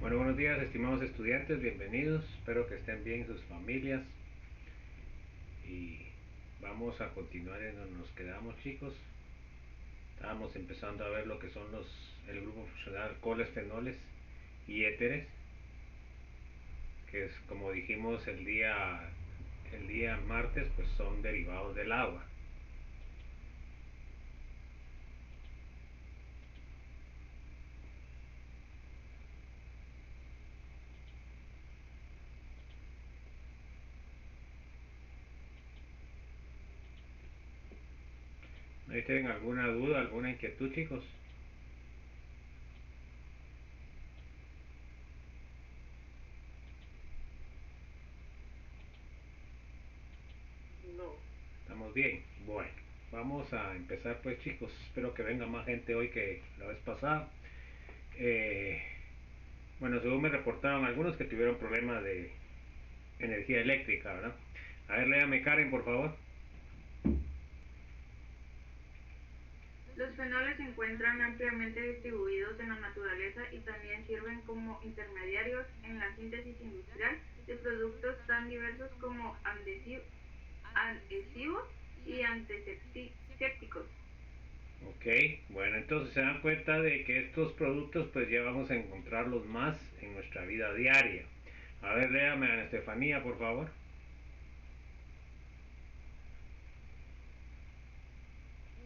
Bueno, buenos días, estimados estudiantes, bienvenidos. Espero que estén bien sus familias. Y vamos a continuar en donde nos quedamos, chicos. Estábamos empezando a ver lo que son el grupo funcional alcoholes, fenoles y éteres, que es como dijimos el día martes, pues son derivados del agua. ¿Ahí tienen alguna duda, alguna inquietud, chicos? No. ¿Estamos bien? Bueno, vamos a empezar pues, chicos. Espero que venga más gente hoy que la vez pasada. Eh, Bueno, según me reportaron algunos que tuvieron problemas de energía eléctrica, ¿verdad? A ver, léame Karen, por favor. Los fenoles se encuentran ampliamente distribuidos en la naturaleza y también sirven como intermediarios en la síntesis industrial de productos tan diversos como adhesivos y antisépticos. Ok, bueno, entonces se dan cuenta de que estos productos pues ya vamos a encontrarlos más en nuestra vida diaria. A ver, léame a Estefanía, por favor.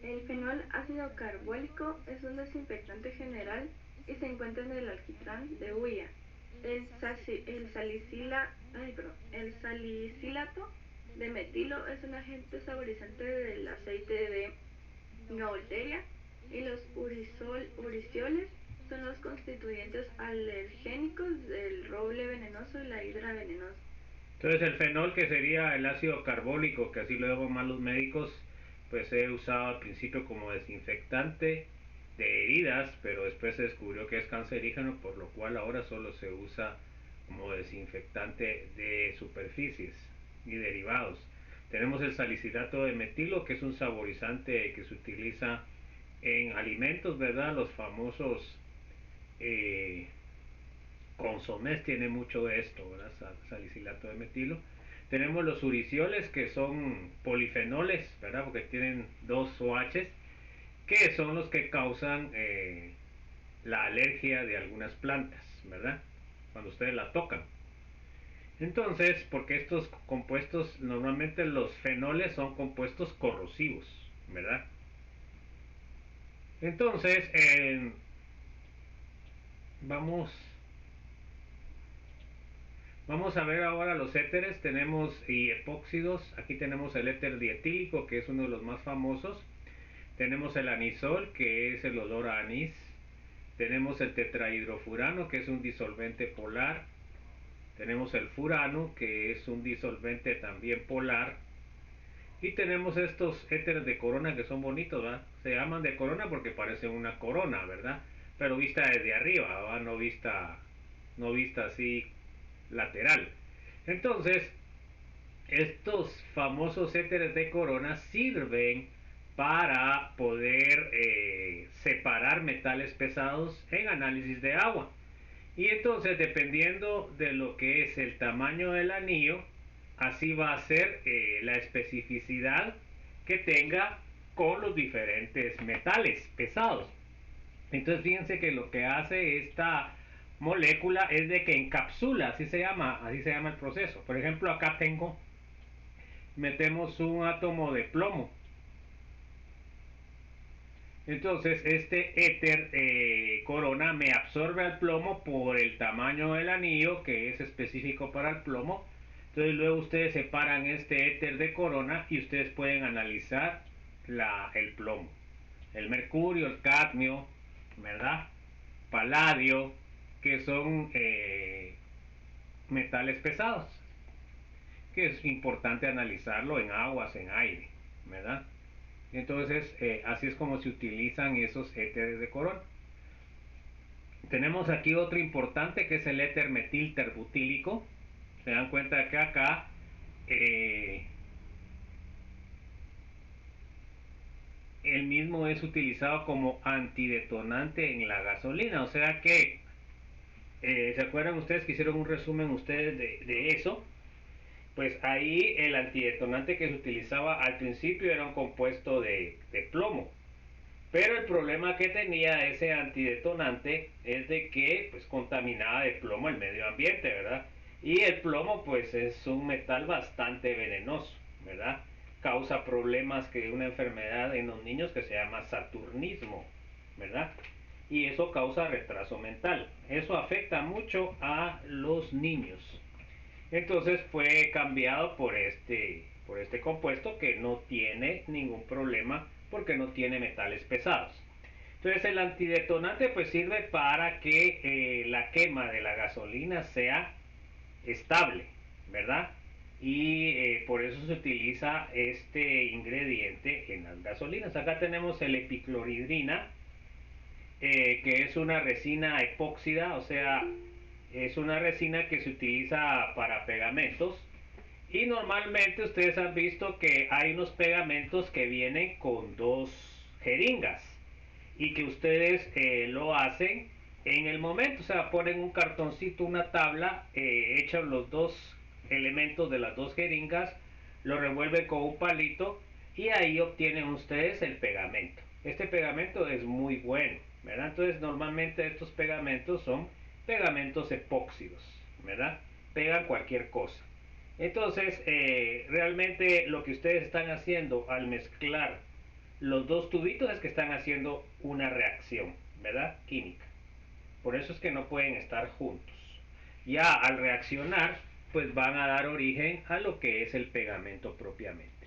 El fenol ácido carbólico es un desinfectante general y se encuentra en el alquitrán de hulla. El salicilato de metilo es un agente saborizante del aceite de gaulteria y los urisioles son los constituyentes alergénicos del roble venenoso y la hidra venenosa. Entonces el fenol, que sería el ácido carbólico, que así lo llaman más los médicos, pues se usaba al principio como desinfectante de heridas, pero después se descubrió que es cancerígeno, por lo cual ahora solo se usa como desinfectante de superficies y derivados. Tenemos el salicilato de metilo, que es un saborizante que se utiliza en alimentos, ¿verdad? Los famosos eh, consomés tiene mucho de esto, ¿verdad? Salicilato de metilo. Tenemos los uricioles, que son polifenoles, ¿verdad? Porque tienen dos OHs, que son los que causan la alergia de algunas plantas, ¿verdad? Cuando ustedes la tocan. Entonces, porque estos compuestos, normalmente los fenoles son compuestos corrosivos, ¿verdad? Entonces, vamos Vamos a ver ahora los éteres. Tenemos y epóxidos. Aquí tenemos el éter dietílico, que es uno de los más famosos. Tenemos el anisol, que es el olor a anís. Tenemos el tetrahidrofurano, que es un disolvente polar. Tenemos el furano, que es un disolvente también polar. Y tenemos estos éteres de corona que son bonitos, ¿verdad? Se llaman de corona porque parecen una corona, ¿verdad? Pero vista desde arriba, ¿verdad? No vista así lateral. Entonces, estos famosos éteres de corona sirven para poder separar metales pesados en análisis de agua. Y entonces, dependiendo de lo que es el tamaño del anillo, así va a ser la especificidad que tenga con los diferentes metales pesados. Entonces fíjense que lo que hace esta molécula es de que encapsula, así se llama el proceso. Por ejemplo, acá metemos un átomo de plomo. Entonces este éter corona me absorbe al plomo por el tamaño del anillo, que es específico para el plomo. Entonces luego ustedes separan este éter de corona y ustedes pueden analizar el plomo, el mercurio, el cadmio, ¿verdad? Paladio, que son metales pesados, que es importante analizarlo en aguas, en aire, ¿verdad? Entonces, así es como se utilizan esos éteres de corona. Tenemos aquí otro importante, que es el éter metilterbutílico. Se dan cuenta que acá eh, el mismo es utilizado como antidetonante en la gasolina. O sea que ¿Se acuerdan ustedes que hicieron un resumen ustedes de eso? Pues ahí el antidetonante que se utilizaba al principio era un compuesto de plomo. Pero el problema que tenía ese antidetonante es de que pues contaminaba de plomo el medio ambiente, ¿verdad? Y el plomo pues es un metal bastante venenoso, ¿verdad? Causa problemas que una enfermedad en los niños que se llama saturnismo, ¿verdad? Y eso causa retraso mental. Eso afecta mucho a los niños. Entonces fue cambiado por este compuesto que no tiene ningún problema porque no tiene metales pesados. Entonces el antidetonante pues sirve para que la quema de la gasolina sea estable, ¿verdad? Y por eso se utiliza este ingrediente en las gasolinas. Acá tenemos el epicloridrina, que es una resina epóxida, o sea, es una resina que se utiliza para pegamentos. Y normalmente ustedes han visto que hay unos pegamentos que vienen con dos jeringas y que ustedes lo hacen en el momento, o sea, ponen un cartoncito, una tabla, echan los dos elementos de las dos jeringas, lo revuelven con un palito y ahí obtienen ustedes el pegamento. Este pegamento es muy bueno, ¿verdad? Entonces normalmente estos pegamentos son pegamentos epóxidos, ¿verdad? Pegan cualquier cosa. Entonces, realmente lo que ustedes están haciendo al mezclar los dos tubitos es que están haciendo una reacción, ¿verdad? Química. Por eso es que no pueden estar juntos. Ya al reaccionar, pues van a dar origen a lo que es el pegamento propiamente.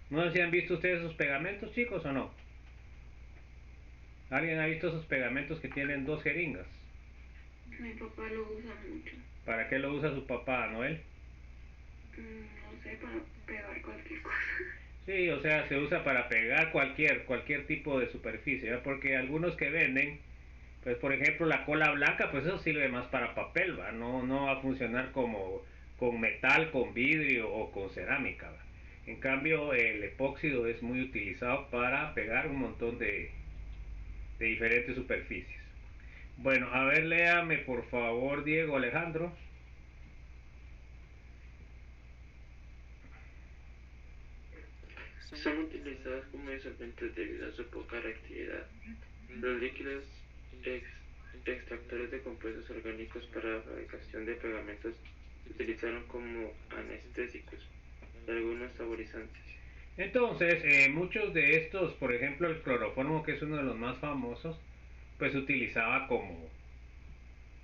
No sé si han visto ustedes esos pegamentos, chicos, o no. ¿Alguien ha visto esos pegamentos que tienen dos jeringas? Mi papá lo usa mucho. ¿Para qué lo usa su papá, Noel? No sé, para pegar cualquier cosa. Sí, o sea, se usa para pegar cualquier tipo de superficie, ¿verdad? Porque algunos que venden, pues por ejemplo la cola blanca, pues eso sirve más para papel, ¿va? No va a funcionar como con metal, con vidrio o con cerámica, ¿va? En cambio, el epóxido es muy utilizado para pegar un montón de diferentes superficies. Bueno, a ver, léame por favor, Diego Alejandro. Son utilizados como disolventes debido a su poca reactividad. Los líquidos extractores de compuestos orgánicos para la fabricación de pegamentos se utilizaron como anestésicos y algunos saborizantes. Entonces, muchos de estos, por ejemplo, el cloroformo, que es uno de los más famosos, pues se utilizaba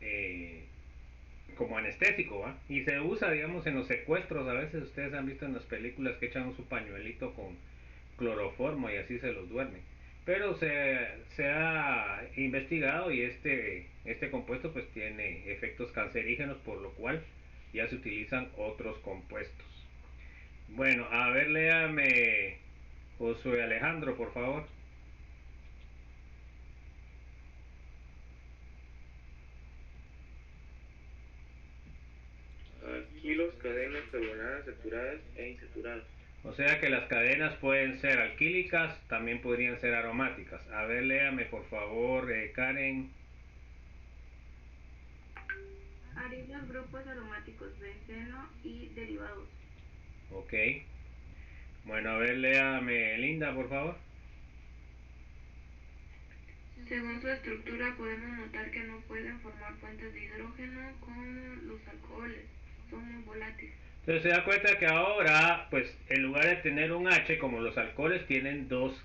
eh, como anestésico, ¿va? Y se usa, digamos, en los secuestros. A veces ustedes han visto en las películas que echan su pañuelito con cloroformo y así se los duermen. Pero se ha investigado y este compuesto pues tiene efectos cancerígenos, por lo cual ya se utilizan otros compuestos. Bueno, a ver, léame Josué Alejandro, por favor. Alquilos, cadenas, carbonadas, saturadas e insaturadas. O sea que las cadenas pueden ser alquílicas, también podrían ser aromáticas. A ver, léame por favor, Karen. Arilos, grupos aromáticos, benceno y derivados. Ok. Bueno, a ver, léame Linda, por favor. Según su estructura podemos notar que no pueden formar puentes de hidrógeno con los alcoholes. Son muy volátiles. Entonces se da cuenta que ahora, pues en lugar de tener un H como los alcoholes, tienen dos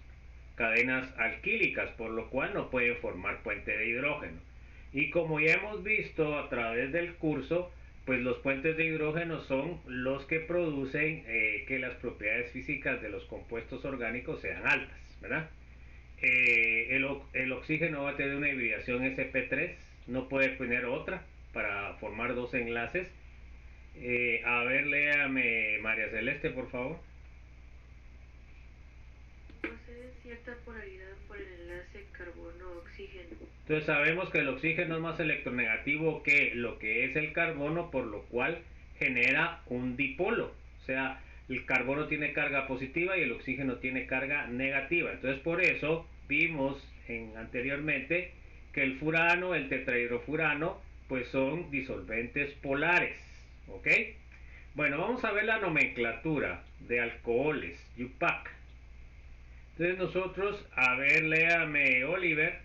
cadenas alquílicas, por lo cual no pueden formar puente de hidrógeno. Y como ya hemos visto a través del curso, pues los puentes de hidrógeno son los que producen que las propiedades físicas de los compuestos orgánicos sean altas, ¿verdad? El oxígeno va a tener una hibridación sp3, no puede tener otra para formar dos enlaces. A ver, léame María Celeste, por favor. Posee cierta polaridad por el enlace carbono-oxígeno. Entonces sabemos que el oxígeno es más electronegativo que lo que es el carbono, por lo cual genera un dipolo. O sea, el carbono tiene carga positiva y el oxígeno tiene carga negativa. Entonces por eso vimos anteriormente que el furano, el tetrahidrofurano, pues son disolventes polares, ¿ok? Bueno, vamos a ver la nomenclatura de alcoholes, UPAC. Entonces nosotros, a ver, léame Oliver.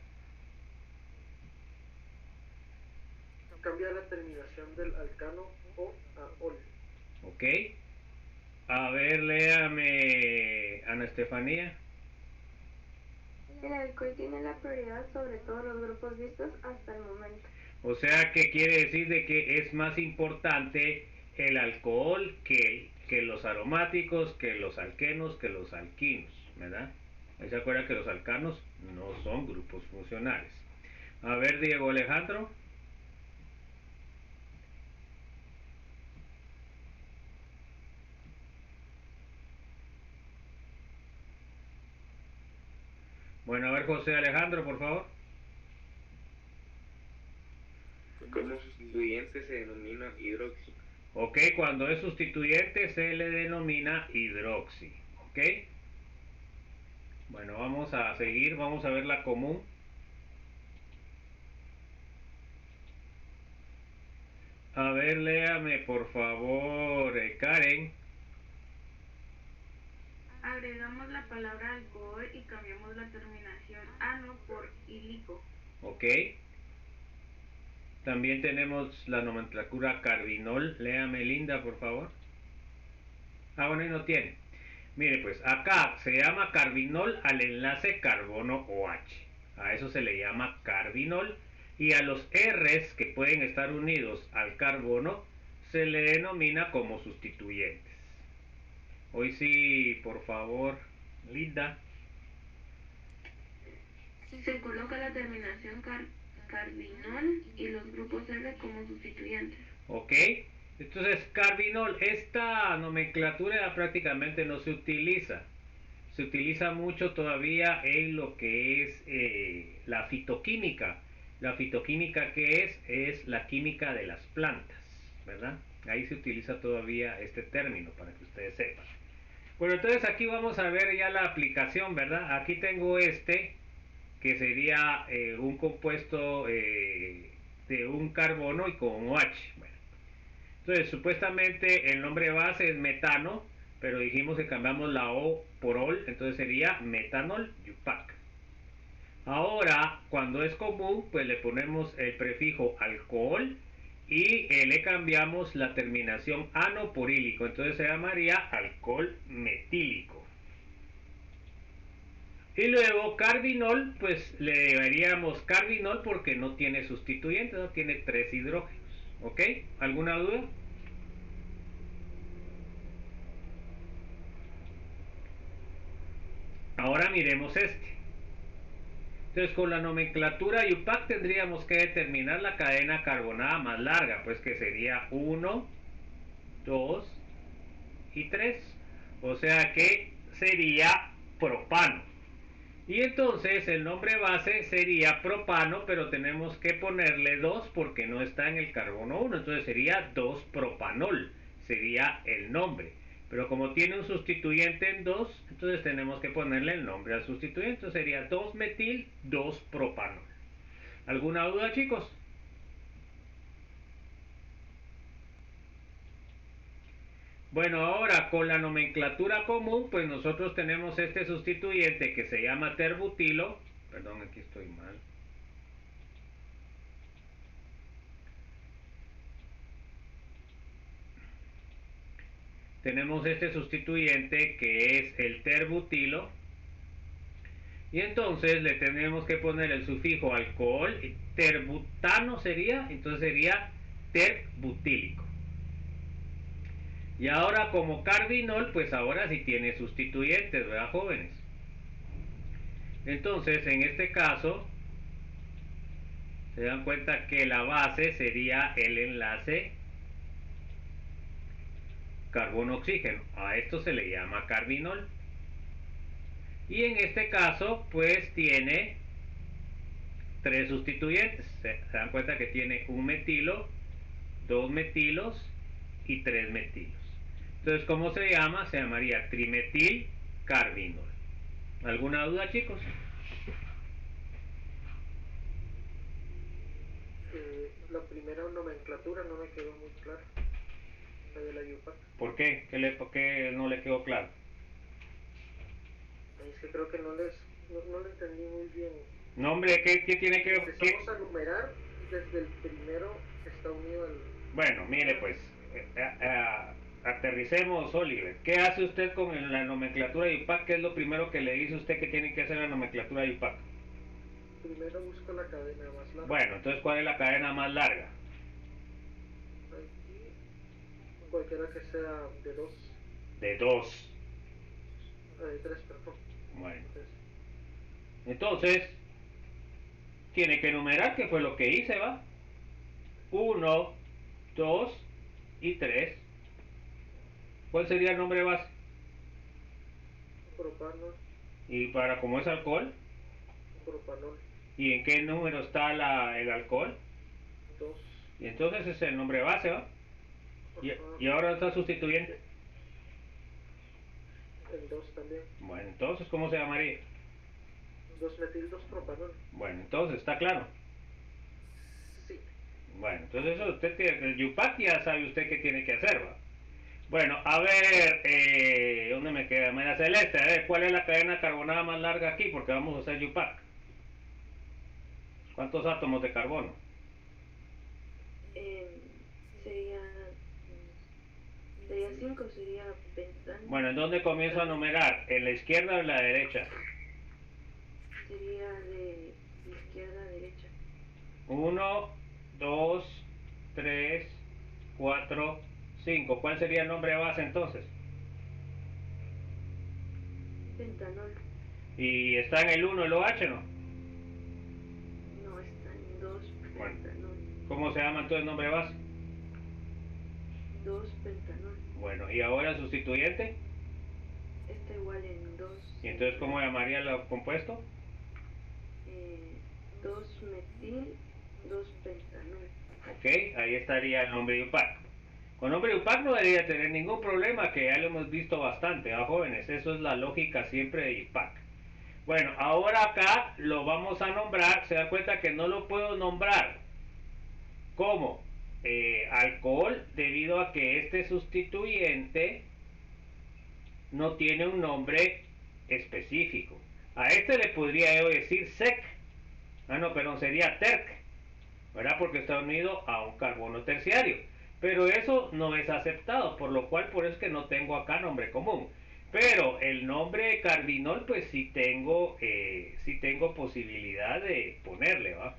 Cambia la terminación del alcano O a ol. Ok. A ver, léame Ana Estefanía. El alcohol tiene la prioridad sobre todos los grupos vistos hasta el momento. O sea, que quiere decir de que es más importante el alcohol que los aromáticos, que los alquenos, que los alquinos, ¿verdad? Ahí se acuerda que los alcanos no son grupos funcionales. A ver, Diego Alejandro. Bueno, a ver, José Alejandro, por favor. Como sustituyente se denomina hidroxi. Ok, cuando es sustituyente se le denomina hidroxi. Ok. Bueno, vamos a seguir, vamos a ver la común. A ver, léame por favor, Karen. Agregamos la palabra alcohol y cambiamos la terminación ano por ilico. Ok. También tenemos la nomenclatura carbinol. Léame, Linda, por favor. Ah, bueno, y no tiene. Mire, pues acá se llama carbinol al enlace carbono OH. A eso se le llama carbinol. Y a los R's que pueden estar unidos al carbono se le denomina como sustituyentes. Hoy sí, por favor, Linda. Se coloca la terminación carbinol y los grupos R como sustituyentes. Ok. Entonces, carbinol, esta nomenclatura prácticamente no se utiliza. Se utiliza mucho todavía en lo que es la fitoquímica. La fitoquímica, ¿qué es? Es la química de las plantas, ¿verdad? Ahí se utiliza todavía este término para que ustedes sepan. Bueno, entonces aquí vamos a ver ya la aplicación, ¿verdad? Aquí tengo que sería un compuesto de un carbono y con OH. Bueno, entonces supuestamente el nombre base es metano, pero dijimos que cambiamos la O por ol, entonces sería metanol UPAC. Ahora, cuando es común, pues le ponemos el prefijo alcohol y le cambiamos la terminación ano por ílico, entonces se llamaría alcohol metílico. Y luego carbinol, pues le veríamos carbinol porque no tiene sustituyente, no tiene 3 hidrógenos. ¿Ok? ¿Alguna duda? Ahora miremos este. Entonces con la nomenclatura UPAC tendríamos que determinar la cadena carbonada más larga, pues que sería 1, 2 y 3. O sea que sería propano. Y entonces el nombre base sería propano, pero tenemos que ponerle 2 porque no está en el carbono 1. Entonces sería 2-propanol, sería el nombre. Pero como tiene un sustituyente en 2, entonces tenemos que ponerle el nombre al sustituyente. Entonces sería 2-metil, 2-propanol. ¿Alguna duda, chicos? Bueno, ahora con la nomenclatura común, pues nosotros tenemos este sustituyente que se llama terbutilo. Perdón, aquí estoy mal. Tenemos este sustituyente que es el terbutilo. Y entonces le tenemos que poner el sufijo alcohol. Terbutano sería, entonces sería terbutílico. Y ahora como carbinol, pues ahora sí tiene sustituyentes, ¿verdad, jóvenes? Entonces, en este caso, se dan cuenta que la base sería el enlace carbono-oxígeno. A esto se le llama carbinol. Y en este caso, pues tiene 3 sustituyentes. Se dan cuenta que tiene un metilo, 2 metilos y 3 metilos. Entonces, ¿cómo se llama? Se llamaría trimetil carbinol. ¿Alguna duda, chicos? la primera nomenclatura no me quedó muy clara, la de la IUPAC. ¿Por qué? ¿Por qué no le quedó claro? Es que creo que no lo entendí muy bien. Nombre, ¿qué tiene que ver? Empezamos a numerar desde el primero que está unido al... Bueno, mire pues, aterricemos, Oliver. ¿Qué hace usted con la nomenclatura de IUPAC? ¿Qué es lo primero que le dice usted que tiene que hacer la nomenclatura de IUPAC? Primero busco la cadena más larga. Bueno, entonces, ¿cuál es la cadena más larga? Aquí, cualquiera que sea de 2. De 2. De 3, perdón. Bueno. Entonces, tiene que enumerar qué fue lo que hice, ¿va? 1, 2 y 3. ¿Cuál sería el nombre base? Propanol. ¿Y para cómo es alcohol? Propanol. ¿Y en qué número está el alcohol? 2. Y entonces ese es el nombre base, ¿va? Y ahora está sustituyente. El 2 también. Bueno, entonces, ¿cómo se llamaría? 2-metil-2-propanol. Bueno, entonces, ¿está claro? Sí. Bueno, entonces eso usted tiene, el IUPAC ya sabe usted qué tiene que hacer, ¿va? Bueno, a ver, ¿dónde me queda? María Celeste, a ver, ¿cuál es la cadena carbonada más larga aquí? Porque vamos a hacer IUPAC. ¿Cuántos átomos de carbono? Sería 5, sería pentano. Bueno, ¿en dónde comienzo a numerar? ¿En la izquierda o en la derecha? Sería de izquierda a derecha. 1, 2, 3, 4, 5. ¿Cuál sería el nombre de base entonces? Pentanol. ¿Y está en el 1 el OH, no? No, está en 2 Bueno. pentanol. ¿Cómo se llama entonces el nombre de base? 2 pentanol. Bueno, ¿y ahora el sustituyente? Está igual en 2. ¿Y entonces cómo llamaría el compuesto? 2 metil, 2 pentanol. Ok, ahí estaría el nombre de IUPAC. Con nombre de IUPAC no debería tener ningún problema, que ya lo hemos visto bastante, ¿ah, jóvenes? Eso es la lógica siempre de IUPAC. Bueno, ahora acá lo vamos a nombrar. Se da cuenta que no lo puedo nombrar como alcohol, debido a que este sustituyente no tiene un nombre específico. A este le podría yo decir SEC. No, perdón, sería TERC, ¿verdad? Porque está unido a un carbono terciario. Pero eso no es aceptado, por lo cual por eso es que no tengo acá nombre común. Pero el nombre carbinol, pues sí tengo posibilidad de ponerle, ¿va?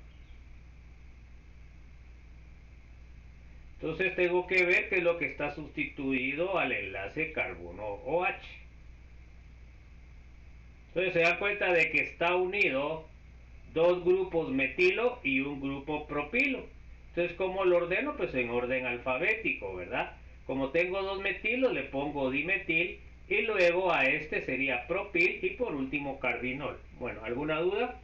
Entonces tengo que ver qué es lo que está sustituido al enlace carbono OH. Entonces se da cuenta de que está unido dos grupos metilo y un grupo propilo. Entonces, ¿cómo lo ordeno? Pues en orden alfabético, ¿verdad? Como tengo dos metilos, le pongo dimetil y luego a este sería propil y por último carbinol. Bueno, ¿alguna duda?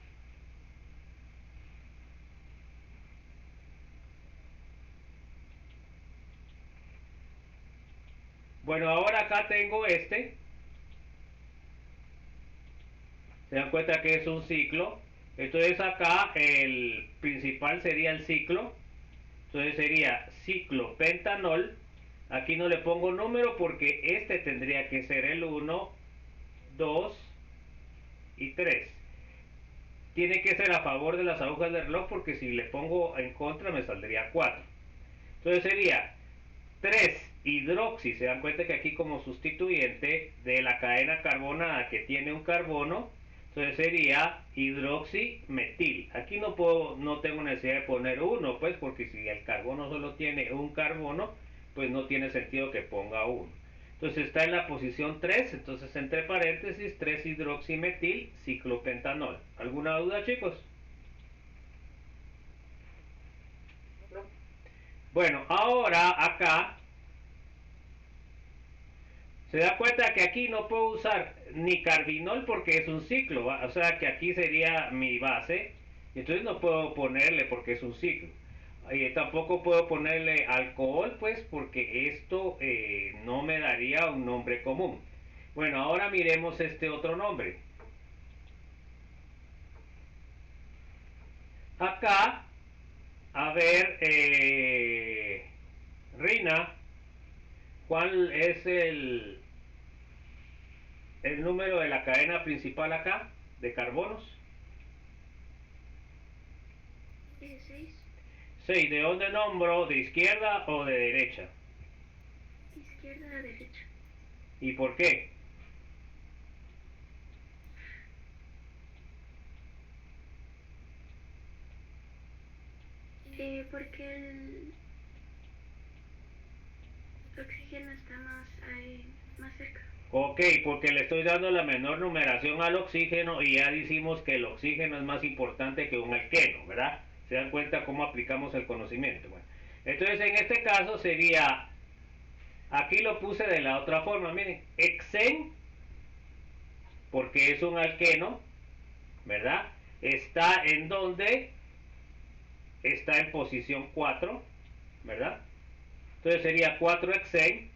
Bueno, ahora acá tengo este. Se dan cuenta que es un ciclo. Entonces acá el principal sería el ciclo. Entonces sería ciclopentanol. Aquí no le pongo número porque este tendría que ser el 1, 2 y 3. Tiene que ser a favor de las agujas del reloj porque si le pongo en contra me saldría 4. Entonces sería 3 hidroxi. Se dan cuenta que aquí como sustituyente de la cadena carbonada que tiene un carbono, entonces sería hidroximetil. Aquí no tengo necesidad de poner 1, pues porque si el carbono solo tiene un carbono, pues no tiene sentido que ponga 1. Entonces está en la posición 3, entonces entre paréntesis 3 hidroximetil ciclopentanol. ¿Alguna duda, chicos? No. Bueno, ahora acá se da cuenta que aquí no puedo usar ni carbinol porque es un ciclo, ¿va? O sea que aquí sería mi base, entonces no puedo ponerle porque es un ciclo. Tampoco puedo ponerle alcohol, pues porque esto no me daría un nombre común. Bueno, ahora miremos este otro nombre. A ver, Rina, ¿cuál es el número de la cadena principal acá, de carbonos? 6. 6. ¿De dónde nombro? ¿De izquierda o de derecha? Izquierda a derecha. ¿Y por qué? Porque el oxígeno está más cerca. Ok, porque le estoy dando la menor numeración al oxígeno y ya decimos que el oxígeno es más importante que un alqueno, ¿verdad? ¿Se dan cuenta cómo aplicamos el conocimiento? Bueno, entonces en este caso sería, aquí lo puse de la otra forma, miren, hexen, porque es un alqueno, ¿verdad? Está en donde está en posición 4, ¿verdad? Entonces sería 4-hexen,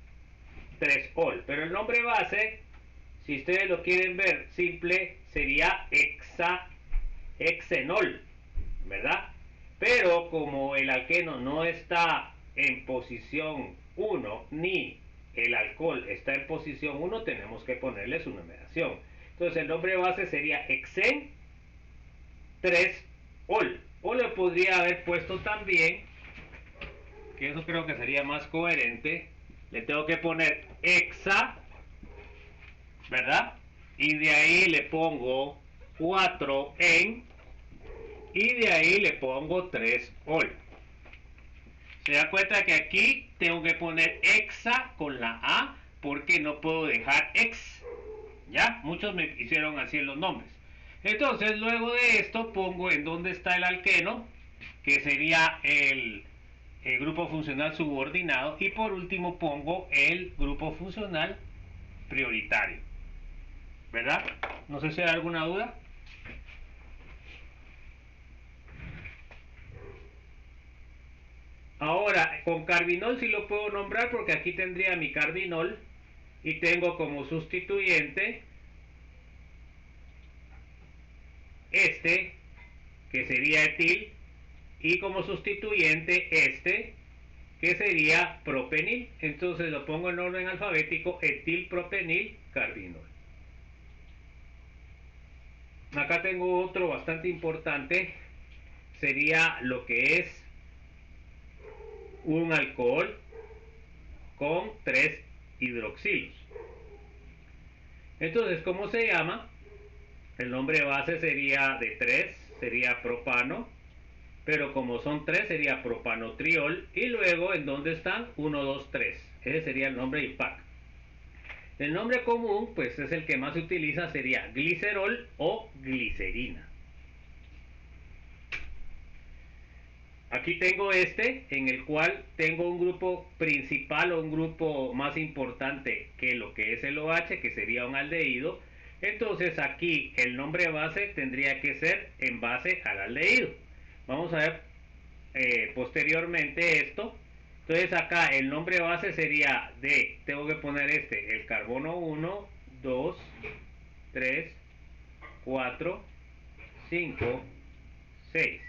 3-ol. Pero el nombre base, si ustedes lo quieren ver simple, sería hexenol, ¿verdad? Pero como el alqueno no está en posición 1, ni el alcohol está en posición 1, tenemos que ponerle su numeración. Entonces el nombre base sería hexen 3-ol. O le podría haber puesto también, que eso creo que sería más coherente, le tengo que poner hexa, ¿verdad? Y de ahí le pongo 4 en, y de ahí le pongo 3 ol. Se da cuenta que aquí tengo que poner hexa con la A porque no puedo dejar ex. ¿Ya? Muchos me hicieron así en los nombres. Entonces, luego de esto pongo en dónde está el alqueno, que sería el grupo funcional subordinado, y por último pongo el grupo funcional prioritario, ¿verdad? No sé si hay alguna duda. Ahora, con carbinol sí lo puedo nombrar porque aquí tendría mi carbinol y tengo como sustituyente este, que sería etil, y como sustituyente este, que sería propenil. Entonces lo pongo en orden alfabético: etilpropenil carbinol. Acá tengo otro bastante importante, sería lo que es un alcohol con 3 hidroxilos. Entonces, ¿cómo se llama? El nombre base sería de 3, sería propano, pero como son 3 sería propanotriol, y luego en dónde están 1, 2, 3. Ese sería el nombre IPAC. El nombre común, pues es el que más se utiliza, sería glicerol o glicerina. Aquí tengo este, en el cual tengo un grupo principal o un grupo más importante que lo que es el OH, que sería un aldehído. Entonces aquí el nombre base tendría que ser en base al aldehído. Vamos a ver posteriormente esto. Entonces acá el nombre base sería de, tengo que poner este, el carbono 1, 2, 3, 4, 5, 6.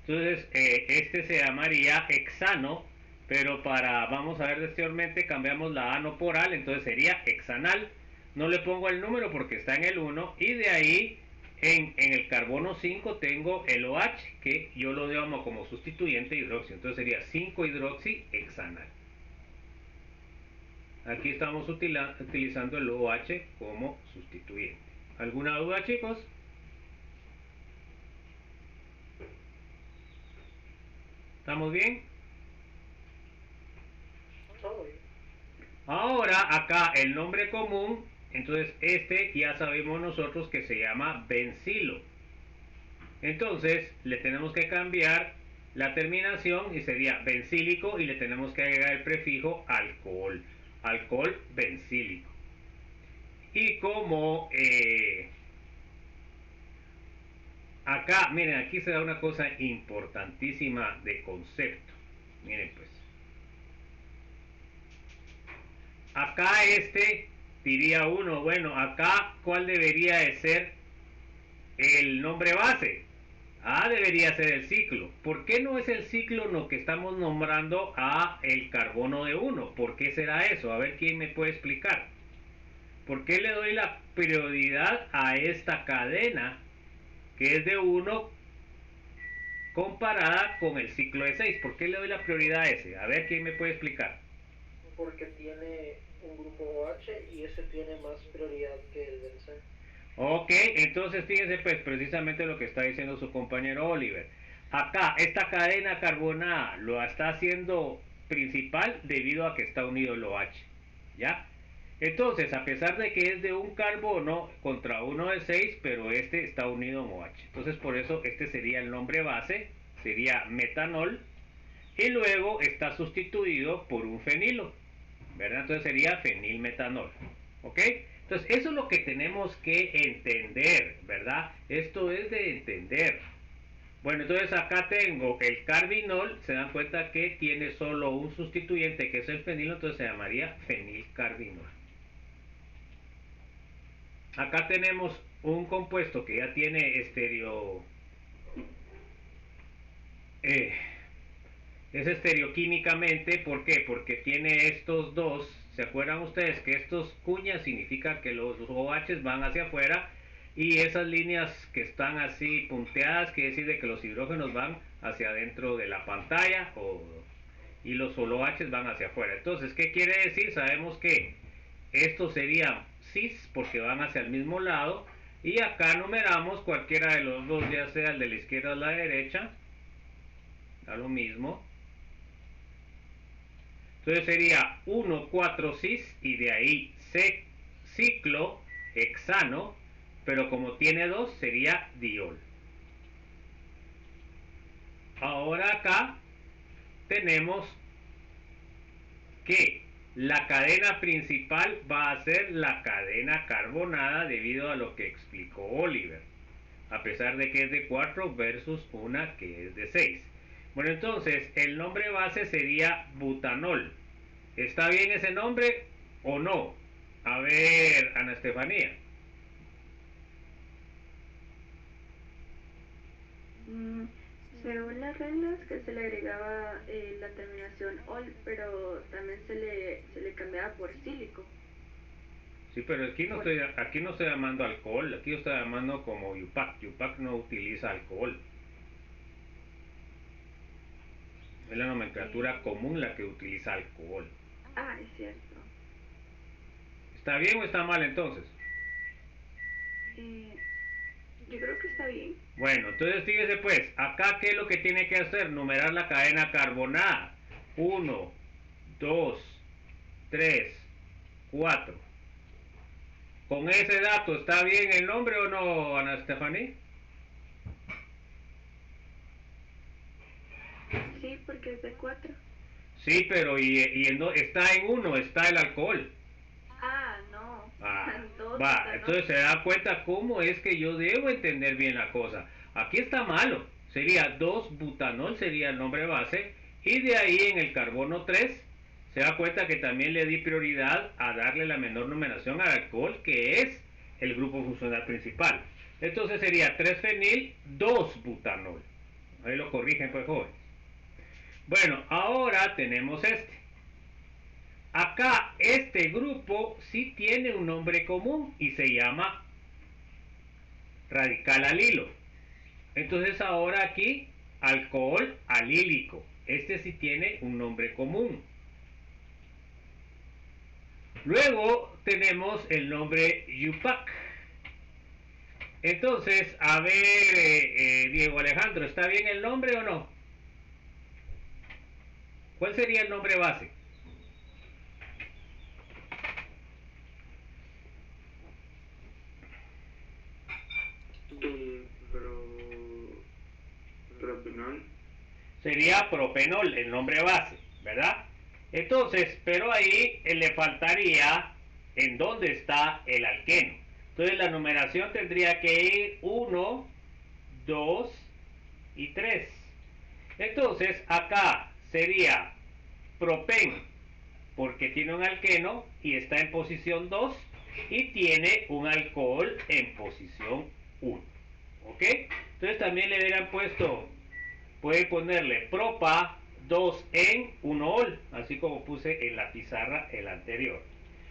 Entonces este se llamaría hexano, pero vamos a ver posteriormente, cambiamos la A no por al, entonces sería hexanal. No le pongo el número porque está en el 1, y de ahí en el carbono 5 tengo el OH, que yo lo llamo como sustituyente hidroxi, entonces sería 5 hidroxi hexanal. Aquí estamos utilizando el OH como sustituyente. ¿Alguna duda, chicos? ¿Estamos bien? Todo bien. Ahora acá el nombre común, entonces este ya sabemos nosotros que se llama bencilo. Entonces le tenemos que cambiar la terminación y sería bencílico, y le tenemos que agregar el prefijo alcohol. Alcohol bencílico. Y como acá, miren, aquí se da una cosa importantísima de concepto. Miren pues. Acá diría uno, bueno, acá ¿cuál debería de ser el nombre base? A debería ser el ciclo. ¿Por qué no es el ciclo lo que estamos nombrando a el carbono de 1? ¿Por qué será eso? A ver quién me puede explicar. ¿Por qué le doy la prioridad a esta cadena que es de 1 comparada con el ciclo de 6? ¿Por qué le doy la prioridad a ese? A ver quién me puede explicar. Porque tiene un grupo OH y ese tiene más prioridad que el del C. Ok, entonces fíjense pues precisamente lo que está diciendo su compañero Oliver. Acá, esta cadena carbonada lo está haciendo principal debido a que está unido el OH. ¿Ya? Entonces, a pesar de que es de un carbono contra uno de 6, pero este está unido en OH. Entonces, por eso este sería el nombre base, sería metanol, y luego está sustituido por un fenilo, ¿verdad? Entonces sería fenilmetanol, ¿ok? Entonces, eso es lo que tenemos que entender, ¿verdad? Esto es de entender. Bueno, entonces acá tengo el carbinol, se dan cuenta que tiene solo un sustituyente que es el fenilo, entonces se llamaría fenilcarbinol. Acá tenemos un compuesto que ya tiene es estereoquímicamente. ¿Por qué? Porque tiene estos dos. ¿Se acuerdan ustedes que estos cuñas significa que los OH van hacia afuera y esas líneas que están así punteadas quiere decir de que los hidrógenos van hacia adentro de la pantalla y los solo OH van hacia afuera? Entonces, ¿qué quiere decir? Sabemos que estos serían cis porque van hacia el mismo lado, y acá numeramos cualquiera de los dos, ya sea el de la izquierda o la derecha, da lo mismo. Entonces sería 1, 4 cis y de ahí ciclo hexano, pero como tiene 2 sería diol. Ahora acá tenemos que la cadena principal va a ser la cadena carbonada debido a lo que explicó Oliver, a pesar de que es de 4 versus una que es de 6. Bueno, entonces el nombre base sería butanol. ¿Está bien ese nombre o no? A ver, Ana Estefanía. Según las reglas que se le agregaba la terminación ol, pero también se le cambiaba por sílico. Sí, pero aquí no estoy llamando alcohol, aquí estoy llamando como Yupac. Yupac no utiliza alcohol. Es la nomenclatura común la que utiliza alcohol. Ah, es cierto. ¿Está bien o está mal entonces? Yo creo que está bien. Bueno, entonces fíjese pues, acá qué es lo que tiene que hacer, numerar la cadena carbonada. 1, 2, 3, 4. ¿Con ese dato está bien el nombre o no, Ana Estefanía? Sí, porque es de 4. Sí, pero está en 1, está el alcohol. Ah, no. Va, entonces se da cuenta cómo es que yo debo entender bien la cosa. Aquí está malo. Sería 2-butanol, sería el nombre base. Y de ahí en el carbono 3, se da cuenta que también le di prioridad a darle la menor numeración al alcohol, que es el grupo funcional principal. Entonces sería 3-fenil, 2-butanol. Ahí lo corrigen pues, jóvenes. Bueno, ahora tenemos este. Acá este grupo sí tiene un nombre común y se llama radical alilo. Entonces ahora aquí alcohol alílico. Este sí tiene un nombre común. Luego tenemos el nombre Yupac. Entonces, a ver, Diego Alejandro, ¿está bien el nombre o no? ¿Cuál sería el nombre base? Propenol. Sería propenol, el nombre base, ¿verdad? Entonces, pero ahí le faltaría en dónde está el alqueno. Entonces la numeración tendría que ir 1, 2 y 3. Entonces acá sería propen, porque tiene un alqueno y está en posición 2 y tiene un alcohol en posición 1. ¿Ok? Entonces también le hubieran puesto, puede ponerle propa 2-en 1-ol, así como puse en la pizarra el anterior.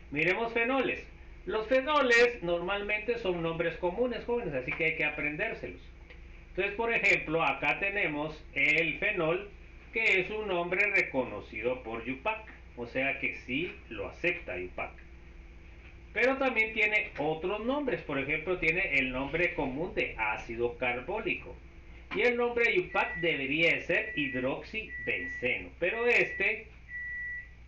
Miremos fenoles. Los fenoles normalmente son nombres comunes, jóvenes, así que hay que aprendérselos. Entonces, por ejemplo, acá tenemos el fenol, que es un nombre reconocido por IUPAC, o sea que sí lo acepta IUPAC. Pero también tiene otros nombres, por ejemplo, tiene el nombre común de ácido carbólico. Y el nombre IUPAC debería ser hidroxibenceno, pero este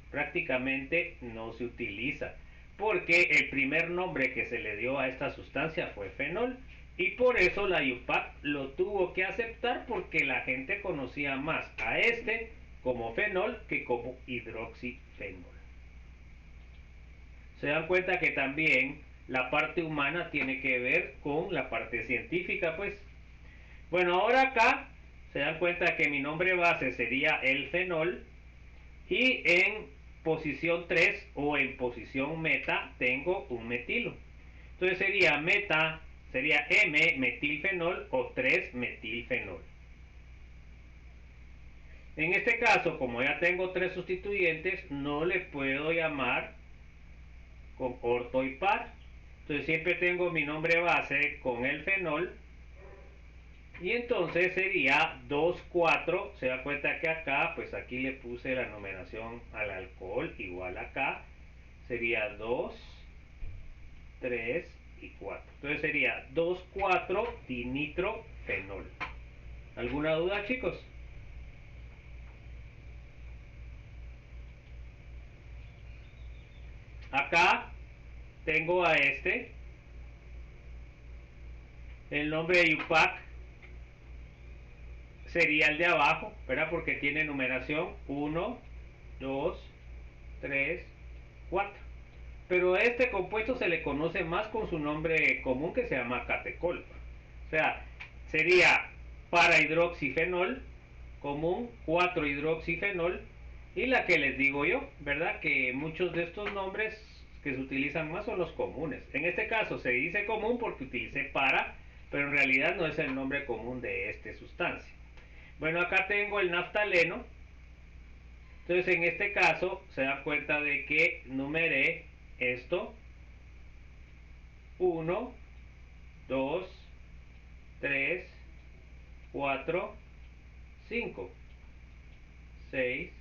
prácticamente no se utiliza, porque el primer nombre que se le dio a esta sustancia fue fenol, y por eso la IUPAC lo tuvo que aceptar, porque la gente conocía más a este como fenol que como hidroxifenol. Se dan cuenta que también la parte humana tiene que ver con la parte científica, pues. Bueno, ahora acá se dan cuenta que mi nombre base sería el fenol, y en posición 3 o en posición meta tengo un metilo. Entonces sería meta, sería M-metilfenol o 3-metilfenol. En este caso, como ya tengo 3 sustituyentes, no le puedo llamar con orto y par. Entonces siempre tengo mi nombre base con el fenol. Y entonces sería 2,4. Se da cuenta que acá, pues aquí le puse la numeración al alcohol igual acá. Sería 2, 3 y 4. Entonces sería 2,4 dinitrofenol. ¿Alguna duda, chicos? Acá tengo a este. El nombre de IUPAC sería el de abajo, ¿verdad? Porque tiene numeración 1, 2, 3, 4. Pero a este compuesto se le conoce más con su nombre común, que se llama catecol. O sea, sería parahidroxifenol común, 4-hidroxifenol, y la que les digo yo, ¿verdad? Que muchos de estos nombres que se utilizan más son los comunes. En este caso se dice común porque utilicé para, pero en realidad no es el nombre común de esta sustancia. Bueno, acá tengo el naftaleno. Entonces en este caso se dan cuenta de que numeré esto 1, 2, 3, 4, 5, 6,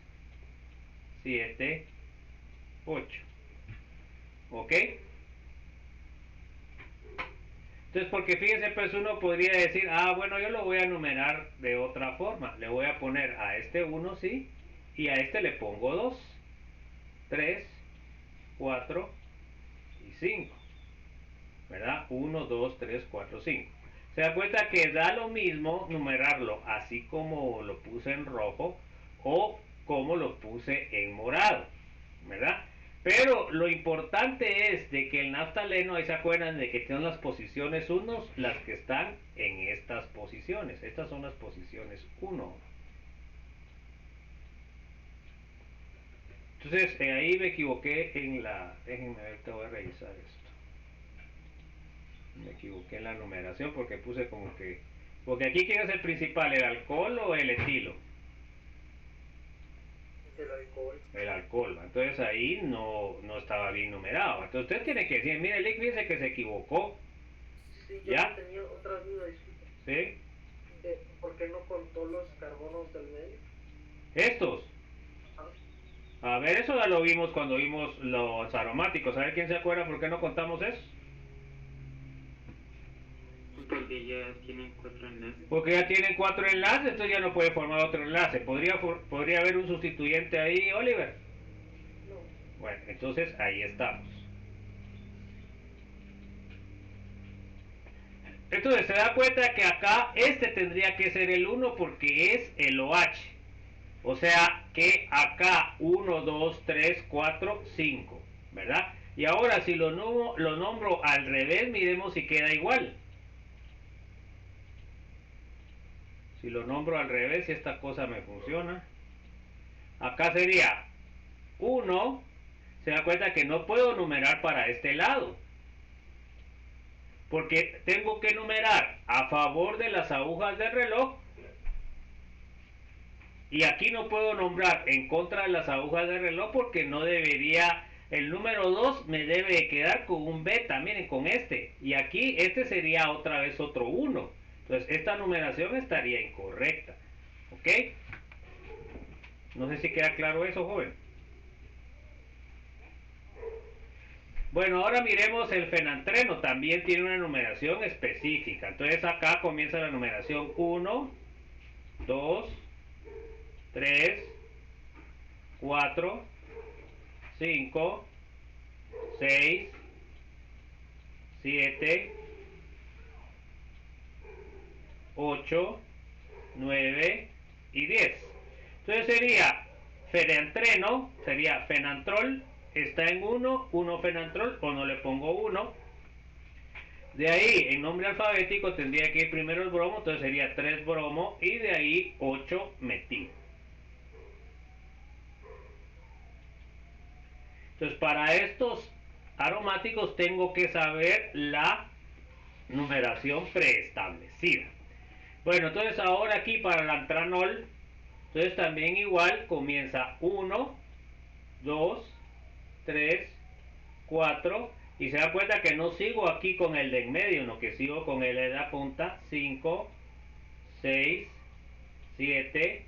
7, 8. ¿Ok? Entonces, porque fíjense, pues uno podría decir, ah, bueno, yo lo voy a numerar de otra forma. Le voy a poner a este 1, sí, y a este le pongo 2, 3, 4 y 5. ¿Verdad? 1, 2, 3, 4, 5. Se da cuenta que da lo mismo numerarlo así como lo puse en rojo o como lo puse en morado, ¿verdad? Pero lo importante es de que el naftaleno, ahí se acuerdan de que tienen las posiciones 1, las que están en estas posiciones. Estas son las posiciones 1. Entonces, ahí me equivoqué en la... Déjenme ver, te voy a revisar esto. Me equivoqué en la numeración porque puse como que... Porque aquí, ¿quién es el principal? ¿El alcohol o el etilo? El alcohol. El alcohol. Entonces ahí no estaba bien numerado. Entonces usted tiene que decir, mire, Lick dice que se equivocó. Sí, yo ¿Ya? tenía otra duda, disculpe. ¿Sí? ¿Por qué no contó los carbonos del medio? Estos. A ver, eso ya lo vimos cuando vimos los aromáticos. A ver, ¿quién se acuerda por qué no contamos eso? Porque ya tienen 4 enlaces. Porque ya tienen 4 enlaces, entonces ya no puede formar otro enlace. ¿Podría haber un sustituyente ahí, Oliver? No. Bueno, entonces ahí estamos. Entonces se da cuenta que acá este tendría que ser el 1 porque es el OH. O sea que acá 1, 2, 3, 4, 5. ¿Verdad? Y ahora si lo nombro al revés, miremos si queda igual. Si lo nombro al revés, si esta cosa me funciona. Acá sería 1. Se da cuenta que no puedo numerar para este lado. porque tengo que numerar a favor de las agujas del reloj, y aquí no puedo nombrar en contra de las agujas del reloj porque no debería, el número 2 me debe de quedar con un beta, miren, con este, y aquí este sería otra vez otro 1, entonces esta numeración estaría incorrecta, ¿ok? No sé si queda claro eso, joven. Bueno, ahora miremos el fenantreno, también tiene una numeración específica, entonces acá comienza la numeración 1, 2, 3, 4, 5, 6, 7, 8, 9 y 10. Entonces sería fenantreno, sería fenantrol, está en 1, 1 fenantrol, o no le pongo 1. De ahí, en nombre alfabético tendría que ir primero el bromo, entonces sería 3 bromo, y de ahí 8 metil. Entonces para estos aromáticos tengo que saber la numeración preestablecida. Bueno, entonces ahora aquí para el antranol, entonces también igual comienza 1, 2, 3, 4, y se da cuenta que no sigo aquí con el de en medio, no, que sigo con el de la punta, 5, 6, 7,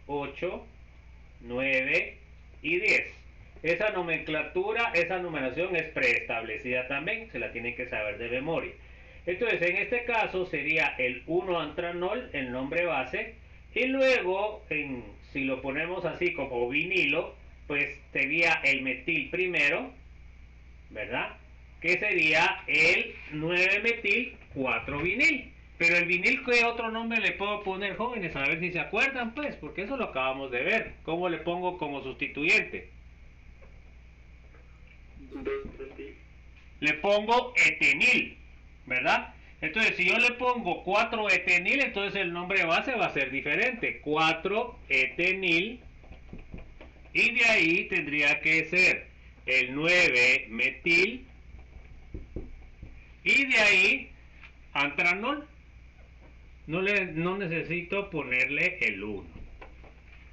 8, 9 y 10. Esa nomenclatura, esa numeración es preestablecida también, se la tienen que saber de memoria. Entonces en este caso sería el 1 antranol, el nombre base, y luego si lo ponemos así como vinilo, pues sería el metil primero, ¿verdad? Que sería el 9 metil 4 vinil. Pero el vinil, ¿qué otro nombre le puedo poner, jóvenes? A ver si se acuerdan, pues, porque eso lo acabamos de ver. ¿Cómo le pongo como sustituyente? Le pongo etenil, ¿verdad? Entonces, si yo le pongo 4 etenil, entonces el nombre base va a ser diferente. 4 etenil, y de ahí tendría que ser el 9 metil, y de ahí antranol. No necesito ponerle el 1.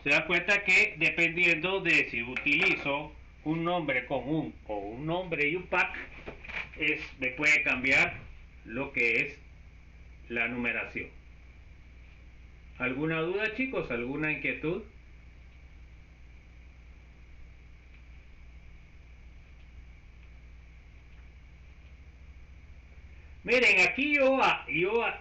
Se da cuenta que dependiendo de si utilizo un nombre común o un nombre IUPAC, me puede cambiar lo que es la numeración. ¿Alguna duda, chicos? ¿Alguna inquietud? Miren, aquí yo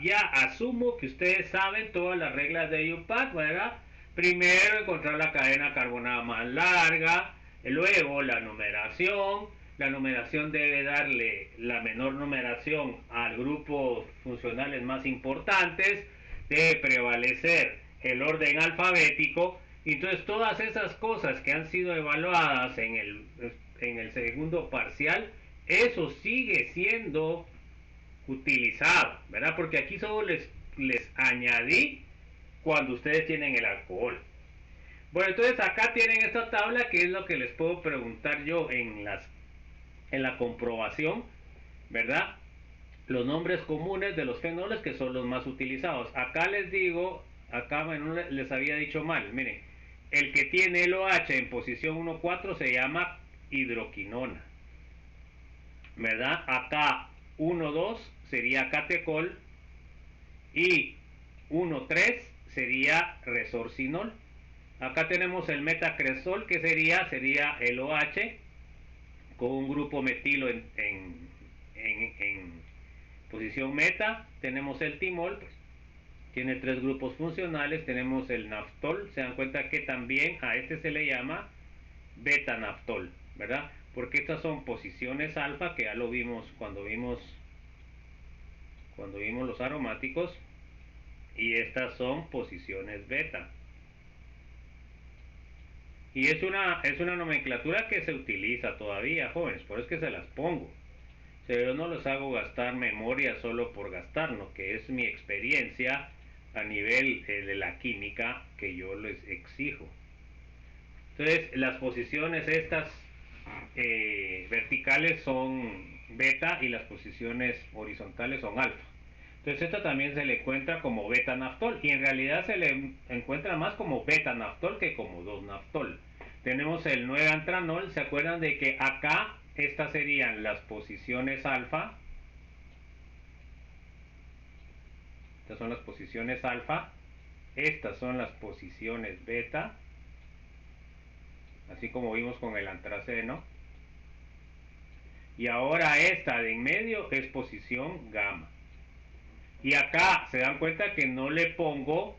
ya asumo que ustedes saben todas las reglas de IUPAC, ¿verdad? Primero encontrar la cadena carbonada más larga, luego la numeración. La numeración debe darle la menor numeración al grupo funcionales más importantes, debe prevalecer el orden alfabético, y entonces todas esas cosas que han sido evaluadas en el segundo parcial, eso sigue siendo utilizado, ¿verdad? Porque aquí solo les añadí cuando ustedes tienen el alcohol. Bueno, entonces acá tienen esta tabla, que es lo que les puedo preguntar yo en la comprobación, ¿verdad? Los nombres comunes de los fenoles que son los más utilizados. Acá les digo, acá bueno, les había dicho mal, miren, el que tiene el OH en posición 1,4 se llama hidroquinona, ¿verdad? Acá 1,2 sería catecol, y 1,3 sería resorcinol. Acá tenemos el metacresol, que sería el OH con un grupo metilo en posición meta. Tenemos el timol, pues, tiene 3 grupos funcionales. Tenemos el naftol, se dan cuenta que también a este se le llama beta naftol, ¿verdad? Porque estas son posiciones alfa, que ya lo vimos cuando vimos los aromáticos, y estas son posiciones beta. Y es una nomenclatura que se utiliza todavía, jóvenes, por eso es que se las pongo. O sea, yo no los hago gastar memoria solo por gastar, ¿no? Que es mi experiencia a nivel de la química que yo les exijo. Entonces, las posiciones estas verticales son beta y las posiciones horizontales son alfa. Entonces esta también se le encuentra como beta-naftol y en realidad se le encuentra más como beta-naftol que como 2-naftol. Tenemos el 9-antranol, ¿se acuerdan de que acá estas serían las posiciones alfa? Estas son las posiciones alfa, estas son las posiciones beta, así como vimos con el antraceno. Y ahora esta de en medio es posición gamma. Y acá se dan cuenta que no le pongo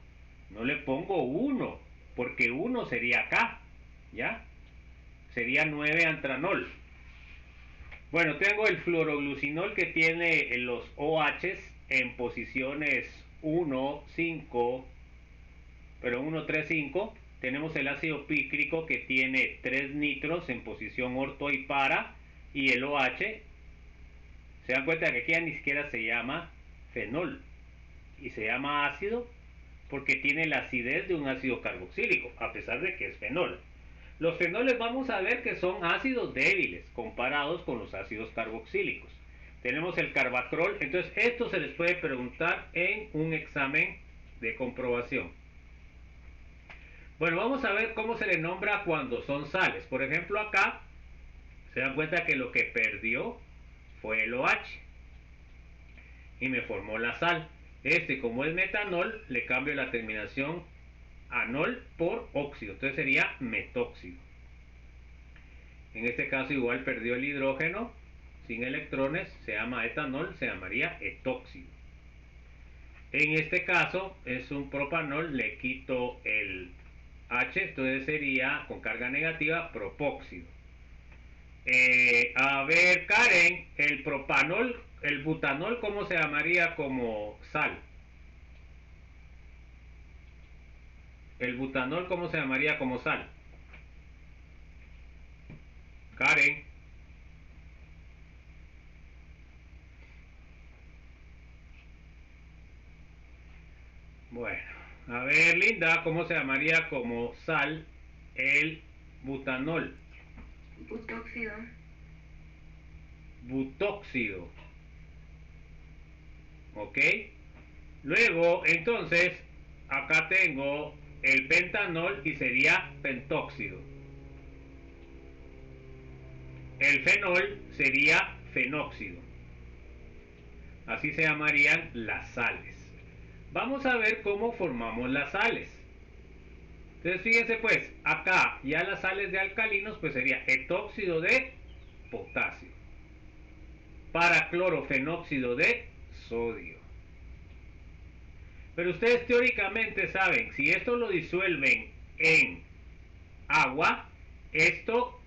1, porque 1 sería acá, ¿ya? Sería 9-antranol. Bueno, tengo el fluoroglucinol que tiene los OHs en posiciones 1, 5, pero 1, 3, 5. Tenemos el ácido pícrico que tiene 3 nitros en posición orto y para, y el OH, se dan cuenta que aquí ya ni siquiera se llama fenol, y se llama ácido porque tiene la acidez de un ácido carboxílico, a pesar de que es fenol. Los fenoles vamos a ver que son ácidos débiles comparados con los ácidos carboxílicos. Tenemos el carbacrol, entonces esto se les puede preguntar en un examen de comprobación. Bueno, vamos a ver cómo se le nombra cuando son sales. Por ejemplo, acá se dan cuenta que lo que perdió fue el OH y me formó la sal. Como es metanol, le cambio la terminación anol por óxido, entonces sería metóxido. En este caso igual perdió el hidrógeno sin electrones, se llama etanol, se llamaría etóxido. En este caso es un propanol, le quito el H, entonces sería con carga negativa propóxido. A ver, Karen, el propanol, el butanol, ¿cómo se llamaría como sal? El butanol, ¿cómo se llamaría como sal? Karen. Bueno, a ver, Linda, ¿cómo se llamaría como sal el butanol? Butóxido. Butóxido. ¿Ok? Luego, entonces, acá tengo el pentanol y sería pentóxido. El fenol sería fenóxido. Así se llamarían las sales. Vamos a ver cómo formamos las sales. Entonces fíjense pues, acá ya las sales de alcalinos pues sería etóxido de potasio para clorofenóxido de sodio. Pero ustedes teóricamente saben, si esto lo disuelven en agua, esto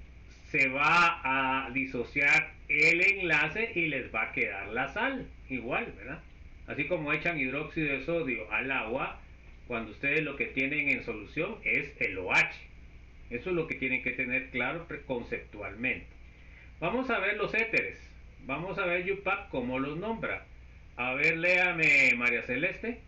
se va a disociar el enlace y les va a quedar la sal, igual, ¿verdad? Así como echan hidróxido de sodio al agua, cuando ustedes lo que tienen en solución es el OH. Eso es lo que tienen que tener claro conceptualmente. Vamos a ver los éteres. Vamos a ver Yupac cómo los nombra. A ver, léame María Celeste.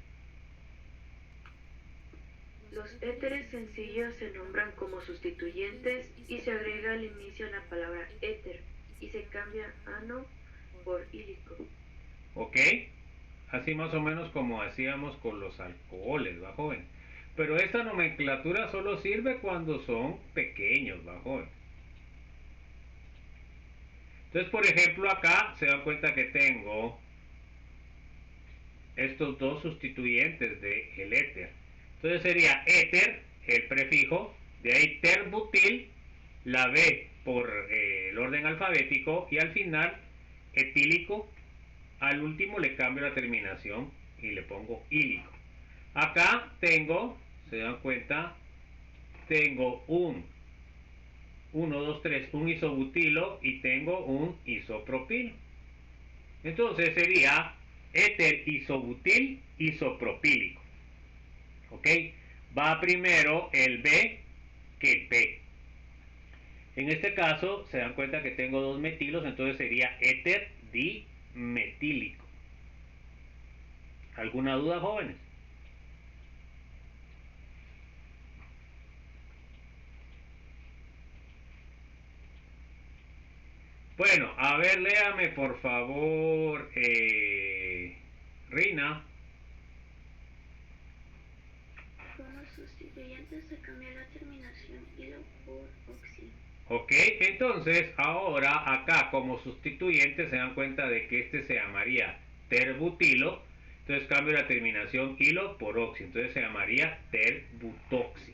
Los éteres sencillos se nombran como sustituyentes y se agrega al inicio la palabra éter y se cambia ano por ílico. ¿Ok? Así más o menos como hacíamos con los alcoholes, ¿va, joven? Pero esta nomenclatura solo sirve cuando son pequeños, ¿va, joven? Entonces, por ejemplo, acá se dan cuenta que tengo estos dos sustituyentes de el éter. Entonces sería éter, el prefijo, de ahí terbutil, la B por el orden alfabético y al final etílico. Al último le cambio la terminación y le pongo ílico. Acá tengo, se dan cuenta, tengo un 1, 2, 3, un isobutilo y tengo un isopropilo. Entonces sería éter isobutil isopropílico. ¿Ok? Va primero el B que el P. En este caso se dan cuenta que tengo dos metilos, entonces sería éter dimetílico. ¿Alguna duda, jóvenes? Bueno, a ver, léame por favor, Rina. Como sustituyente se cambia la terminación hilo por oxi. Ok, entonces ahora acá como sustituyente se dan cuenta de que este se llamaría terbutilo. Entonces cambio la terminación hilo por oxi. Entonces se llamaría terbutoxi.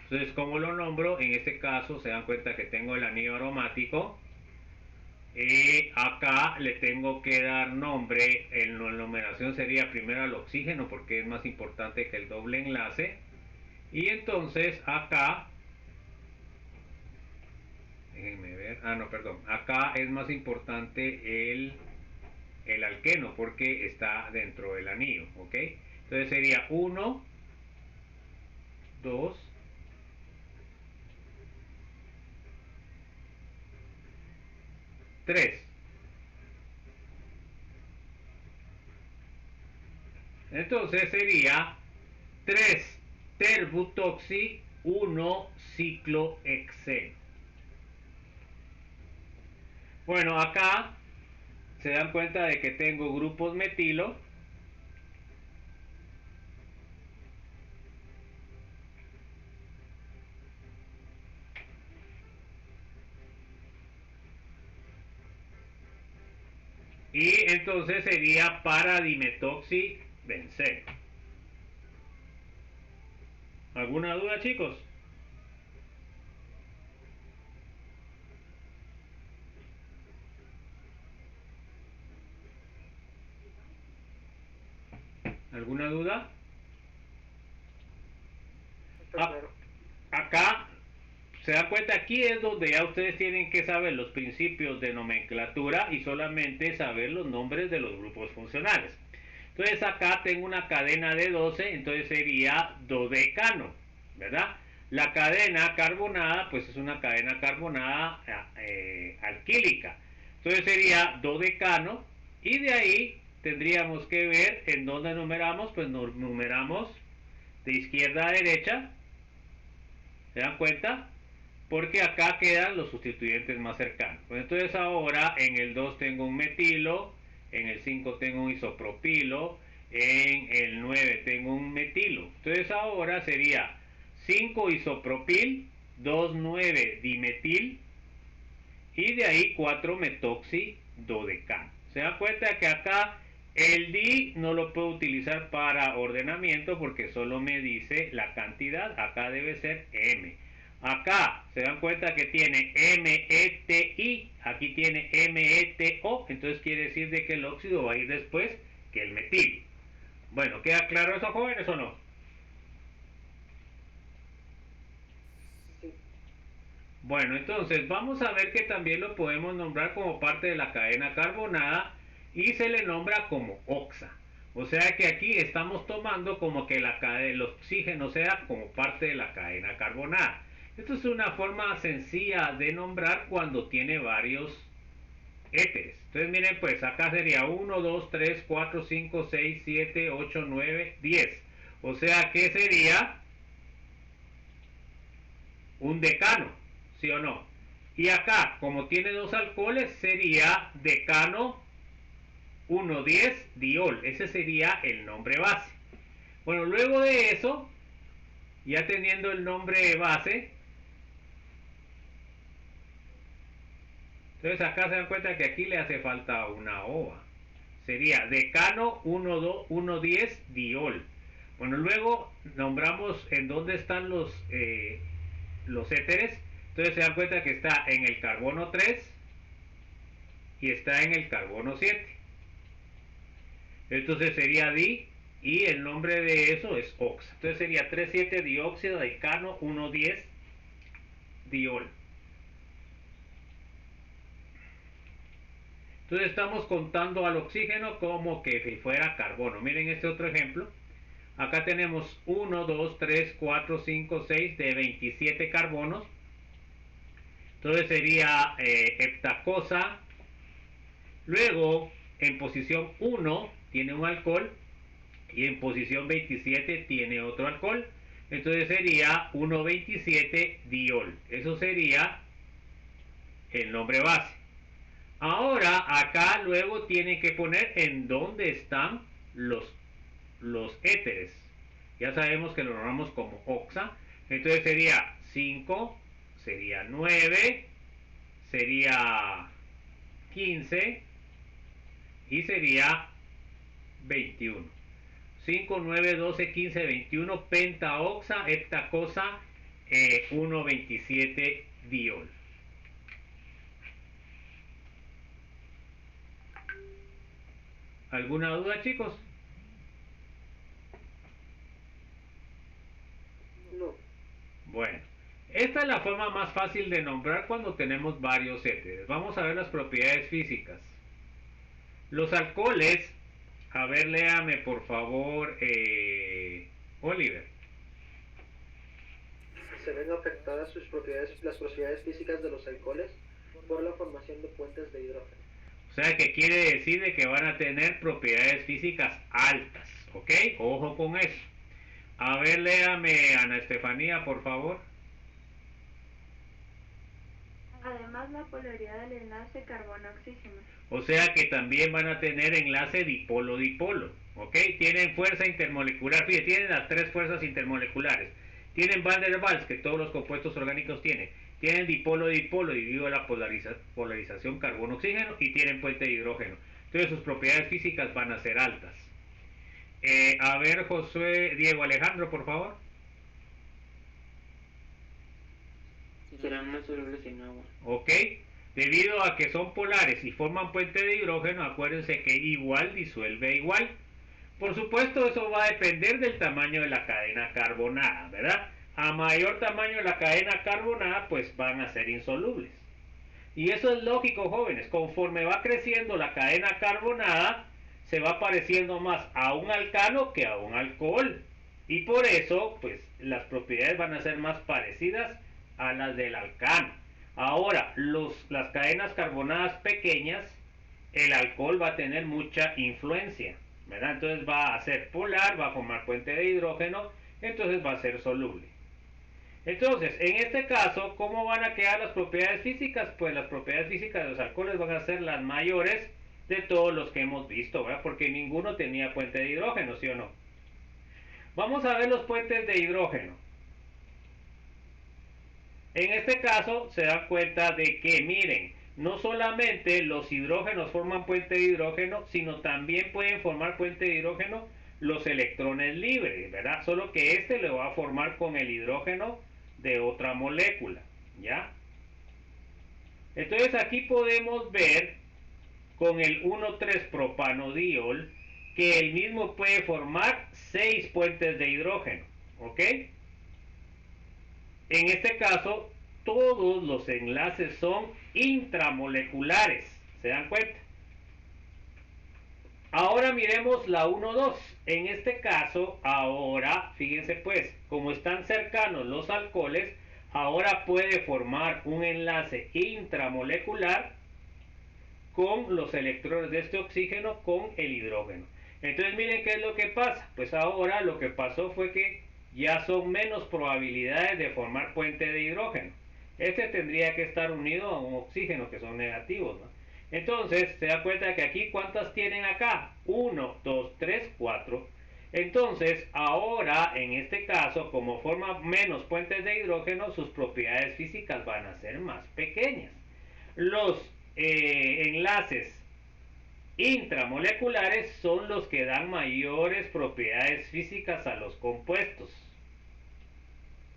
Entonces, ¿cómo lo nombro? En este caso se dan cuenta que tengo el anillo aromático. Acá le tengo que dar nombre. En la numeración sería primero al oxígeno porque es más importante que el doble enlace. Y entonces acá, déjenme ver, no, perdón, acá es más importante el alqueno porque está dentro del anillo, ¿ok? Entonces sería 1, 2, 3. Entonces sería 3 terbutoxi, 1 ciclohexeno. Bueno, acá se dan cuenta de que tengo grupos metilo. Y entonces sería paradimetoxibenceno. ¿Alguna duda, chicos? ¿Alguna duda? Acá se dan cuenta, aquí es donde ya ustedes tienen que saber los principios de nomenclatura y solamente saber los nombres de los grupos funcionales. Entonces acá tengo una cadena de 12, entonces sería dodecano, ¿verdad? La cadena carbonada, pues es una cadena carbonada alquílica. Entonces sería dodecano y de ahí tendríamos que ver en dónde numeramos, pues nos numeramos de izquierda a derecha. ¿Se dan cuenta? Porque acá quedan los sustituyentes más cercanos. Pues entonces ahora en el 2 tengo un metilo, en el 5 tengo un isopropilo, en el 9 tengo un metilo. Entonces ahora sería 5 isopropil, 2 9 dimetil y de ahí 4 metoxidodecano. Se dan cuenta que acá el di no lo puedo utilizar para ordenamiento porque solo me dice la cantidad. Acá debe ser m. Acá se dan cuenta que tiene METI, aquí tiene METO, entonces quiere decir de que el óxido va a ir después que el metil. Bueno, ¿queda claro eso, jóvenes, o no? Bueno, entonces vamos a ver que también lo podemos nombrar como parte de la cadena carbonada y se le nombra como oxa. O sea que aquí estamos tomando como que el oxígeno sea como parte de la cadena carbonada. Esto es una forma sencilla de nombrar cuando tiene varios éteres. Entonces miren, pues acá sería 1, 2, 3, 4, 5, 6, 7, 8, 9, 10. O sea que sería un decano, ¿sí o no? Y acá, como tiene dos alcoholes, sería decano 1,10 diol. Ese sería el nombre base. Bueno, luego de eso, ya teniendo el nombre base, entonces acá se dan cuenta que aquí le hace falta una ova. Sería decano 1,10 diol. Bueno, luego nombramos en dónde están los éteres. Entonces se dan cuenta que está en el carbono 3 y está en el carbono 7. Entonces sería di y el nombre de eso es oxa. Entonces sería 3,7 dióxido de decano 1,10 diol. Entonces estamos contando al oxígeno como que si fuera carbono. Miren este otro ejemplo. Acá tenemos 1, 2, 3, 4, 5, 6 de 27 carbonos. Entonces sería heptacosa. Luego en posición 1 tiene un alcohol y en posición 27 tiene otro alcohol. Entonces sería 1,27 diol. Eso sería el nombre base. Ahora acá luego tiene que poner en dónde están los éteres. Ya sabemos que lo nombramos como oxa. Entonces sería 5, sería 9, sería 15 y sería 21. 5, 9, 12, 15, 21, pentaoxa, heptacosa, 1, 27 diol. ¿Alguna duda, chicos? No. Bueno, esta es la forma más fácil de nombrar cuando tenemos varios éteres. Vamos a ver las propiedades físicas. Los alcoholes, a ver, léame por favor, Oliver. Se ven afectadas las propiedades físicas de los alcoholes por la formación de puentes de hidrógeno. O sea que quiere decir de que van a tener propiedades físicas altas, ¿ok? Ojo con eso. A ver, léame Ana Estefanía, por favor. Además, la polaridad del enlace carbono-oxígeno. O sea que también van a tener enlace dipolo-dipolo, ¿ok? Tienen fuerza intermolecular, fíjense, tienen las tres fuerzas intermoleculares. Tienen Van der Waals, que todos los compuestos orgánicos tienen. Tienen dipolo-dipolo, debido a la polarización carbono-oxígeno, y tienen puente de hidrógeno. Entonces sus propiedades físicas van a ser altas. A ver, Josué, Diego Alejandro, por favor. Serán más solubles en agua. Ok, debido a que son polares y forman puente de hidrógeno, acuérdense que igual disuelve igual. Por supuesto, eso va a depender del tamaño de la cadena carbonada, ¿verdad? A mayor tamaño de la cadena carbonada, pues van a ser insolubles. Y eso es lógico, jóvenes. Conforme va creciendo la cadena carbonada, se va pareciendo más a un alcano que a un alcohol. Y por eso, pues, las propiedades van a ser más parecidas a las del alcano. Ahora, las cadenas carbonadas pequeñas, el alcohol va a tener mucha influencia, ¿verdad? Entonces va a ser polar, va a formar puente de hidrógeno, entonces va a ser soluble. Entonces, en este caso, ¿cómo van a quedar las propiedades físicas? Pues las propiedades físicas de los alcoholes van a ser las mayores de todos los que hemos visto, ¿verdad? Porque ninguno tenía puente de hidrógeno, ¿sí o no? Vamos a ver los puentes de hidrógeno. En este caso se dan cuenta de que, miren, no solamente los hidrógenos forman puente de hidrógeno, sino también pueden formar puente de hidrógeno los electrones libres, ¿verdad? Solo que este lo va a formar con el hidrógeno de otra molécula, ¿ya? Entonces aquí podemos ver con el 1,3-propanodiol que el mismo puede formar 6 puentes de hidrógeno, ¿ok? En este caso, todos los enlaces son intramoleculares, ¿se dan cuenta? Ahora miremos la 1,2. En este caso, ahora, fíjense pues, como están cercanos los alcoholes, ahora puede formar un enlace intramolecular con los electrones de este oxígeno con el hidrógeno. Entonces miren qué es lo que pasa. Pues ahora lo que pasó fue que ya son menos probabilidades de formar puente de hidrógeno. Este tendría que estar unido a un oxígeno, que son negativos, ¿no? Entonces se da cuenta que aquí, ¿cuántas tienen acá? 1, 2, 3, 4. Entonces ahora, en este caso, como forma menos puentes de hidrógeno, sus propiedades físicas van a ser más pequeñas. Los enlaces intramoleculares son los que dan mayores propiedades físicas a los compuestos.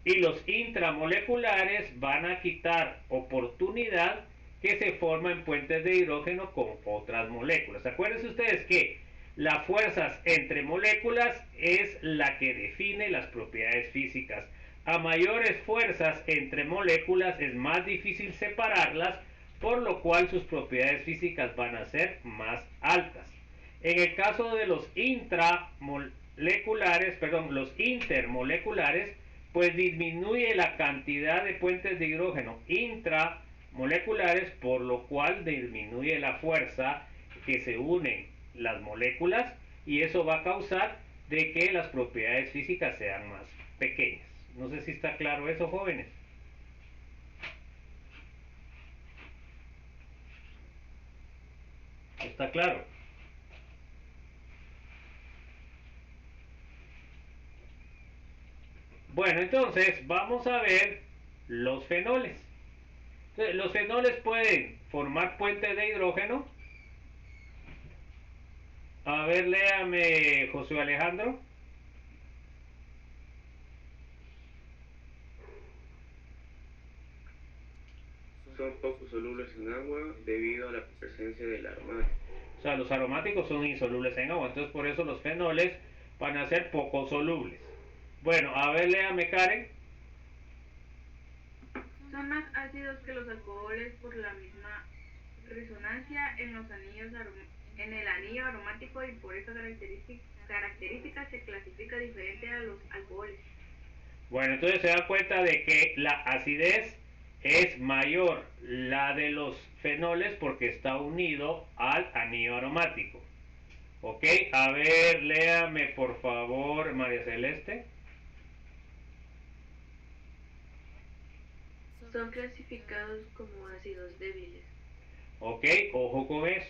Y los intramoleculares van a quitar oportunidad que se forman puentes de hidrógeno con otras moléculas. Acuérdense ustedes que las fuerzas entre moléculas es la que define las propiedades físicas. A mayores fuerzas entre moléculas es más difícil separarlas, por lo cual sus propiedades físicas van a ser más altas. En el caso de los los intermoleculares, pues disminuye la cantidad de puentes de hidrógeno intramoleculares, por lo cual disminuye la fuerza que se unen las moléculas, y eso va a causar de que las propiedades físicas sean más pequeñas. No sé si está claro eso, jóvenes. ¿Está claro? Bueno, entonces vamos a ver los fenoles. Entonces, los fenoles pueden formar puentes de hidrógeno. A ver, léame, José Alejandro. Son poco solubles en agua debido a la presencia del aromático. O sea, los aromáticos son insolubles en agua, entonces por eso los fenoles van a ser poco solubles. Bueno, a ver, léame, Karen. Son más ácidos que los alcoholes por la misma resonancia en los en el anillo aromático, y por esta característica se clasifica diferente a los alcoholes. Bueno, entonces se da cuenta de que la acidez es mayor la de los fenoles porque está unido al anillo aromático. Ok, a ver, léame por favor, María Celeste. Son clasificados como ácidos débiles. Ok, ojo con eso.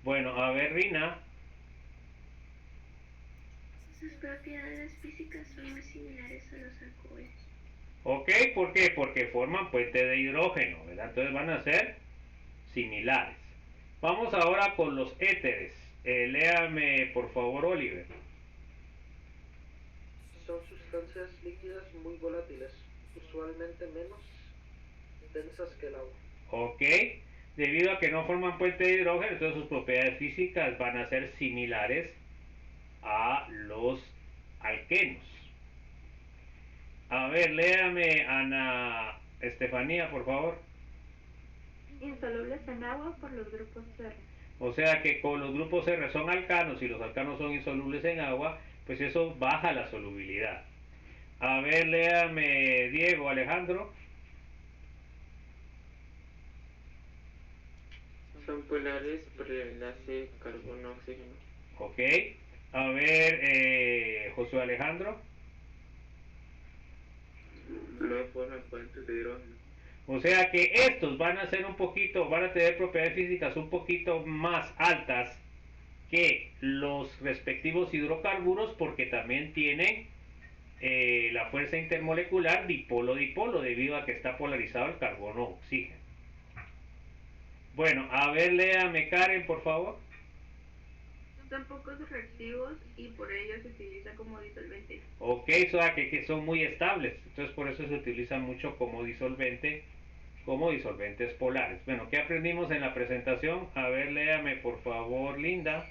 Bueno, a ver, Rina. Sus propiedades físicas son muy similares a los alcoholes. Ok, ¿por qué? Porque forman puente de hidrógeno, ¿verdad? Entonces van a ser similares. Vamos ahora con los éteres. Léame, por favor, Oliver. Son sustancias líquidas muy volátiles, usualmente menos densas que el agua. Ok, debido a que no forman puente de hidrógeno, entonces sus propiedades físicas van a ser similares a los alquenos. A ver, léame, Ana Estefanía, por favor. Insolubles en agua por los grupos R. O sea que con los grupos R son alcanos y los alcanos son insolubles en agua, pues eso baja la solubilidad. A ver, léame, Diego, Alejandro. Son polares por el enlace carbono-oxígeno. Ok. A ver, Josué Alejandro. No forman puentes de hidrógeno. O sea que estos van a ser un poquito, van a tener propiedades físicas un poquito más altas que los respectivos hidrocarburos porque también tienen la fuerza intermolecular dipolo-dipolo debido a que está polarizado el carbono-oxígeno. Bueno, a ver, léame, Karen, por favor. Son pocos reactivos y por ello se utiliza como disolvente. Ok, o sea que son muy estables, entonces por eso se utiliza mucho como disolvente, como disolventes polares. Bueno, ¿qué aprendimos en la presentación? A ver, léame por favor, Linda.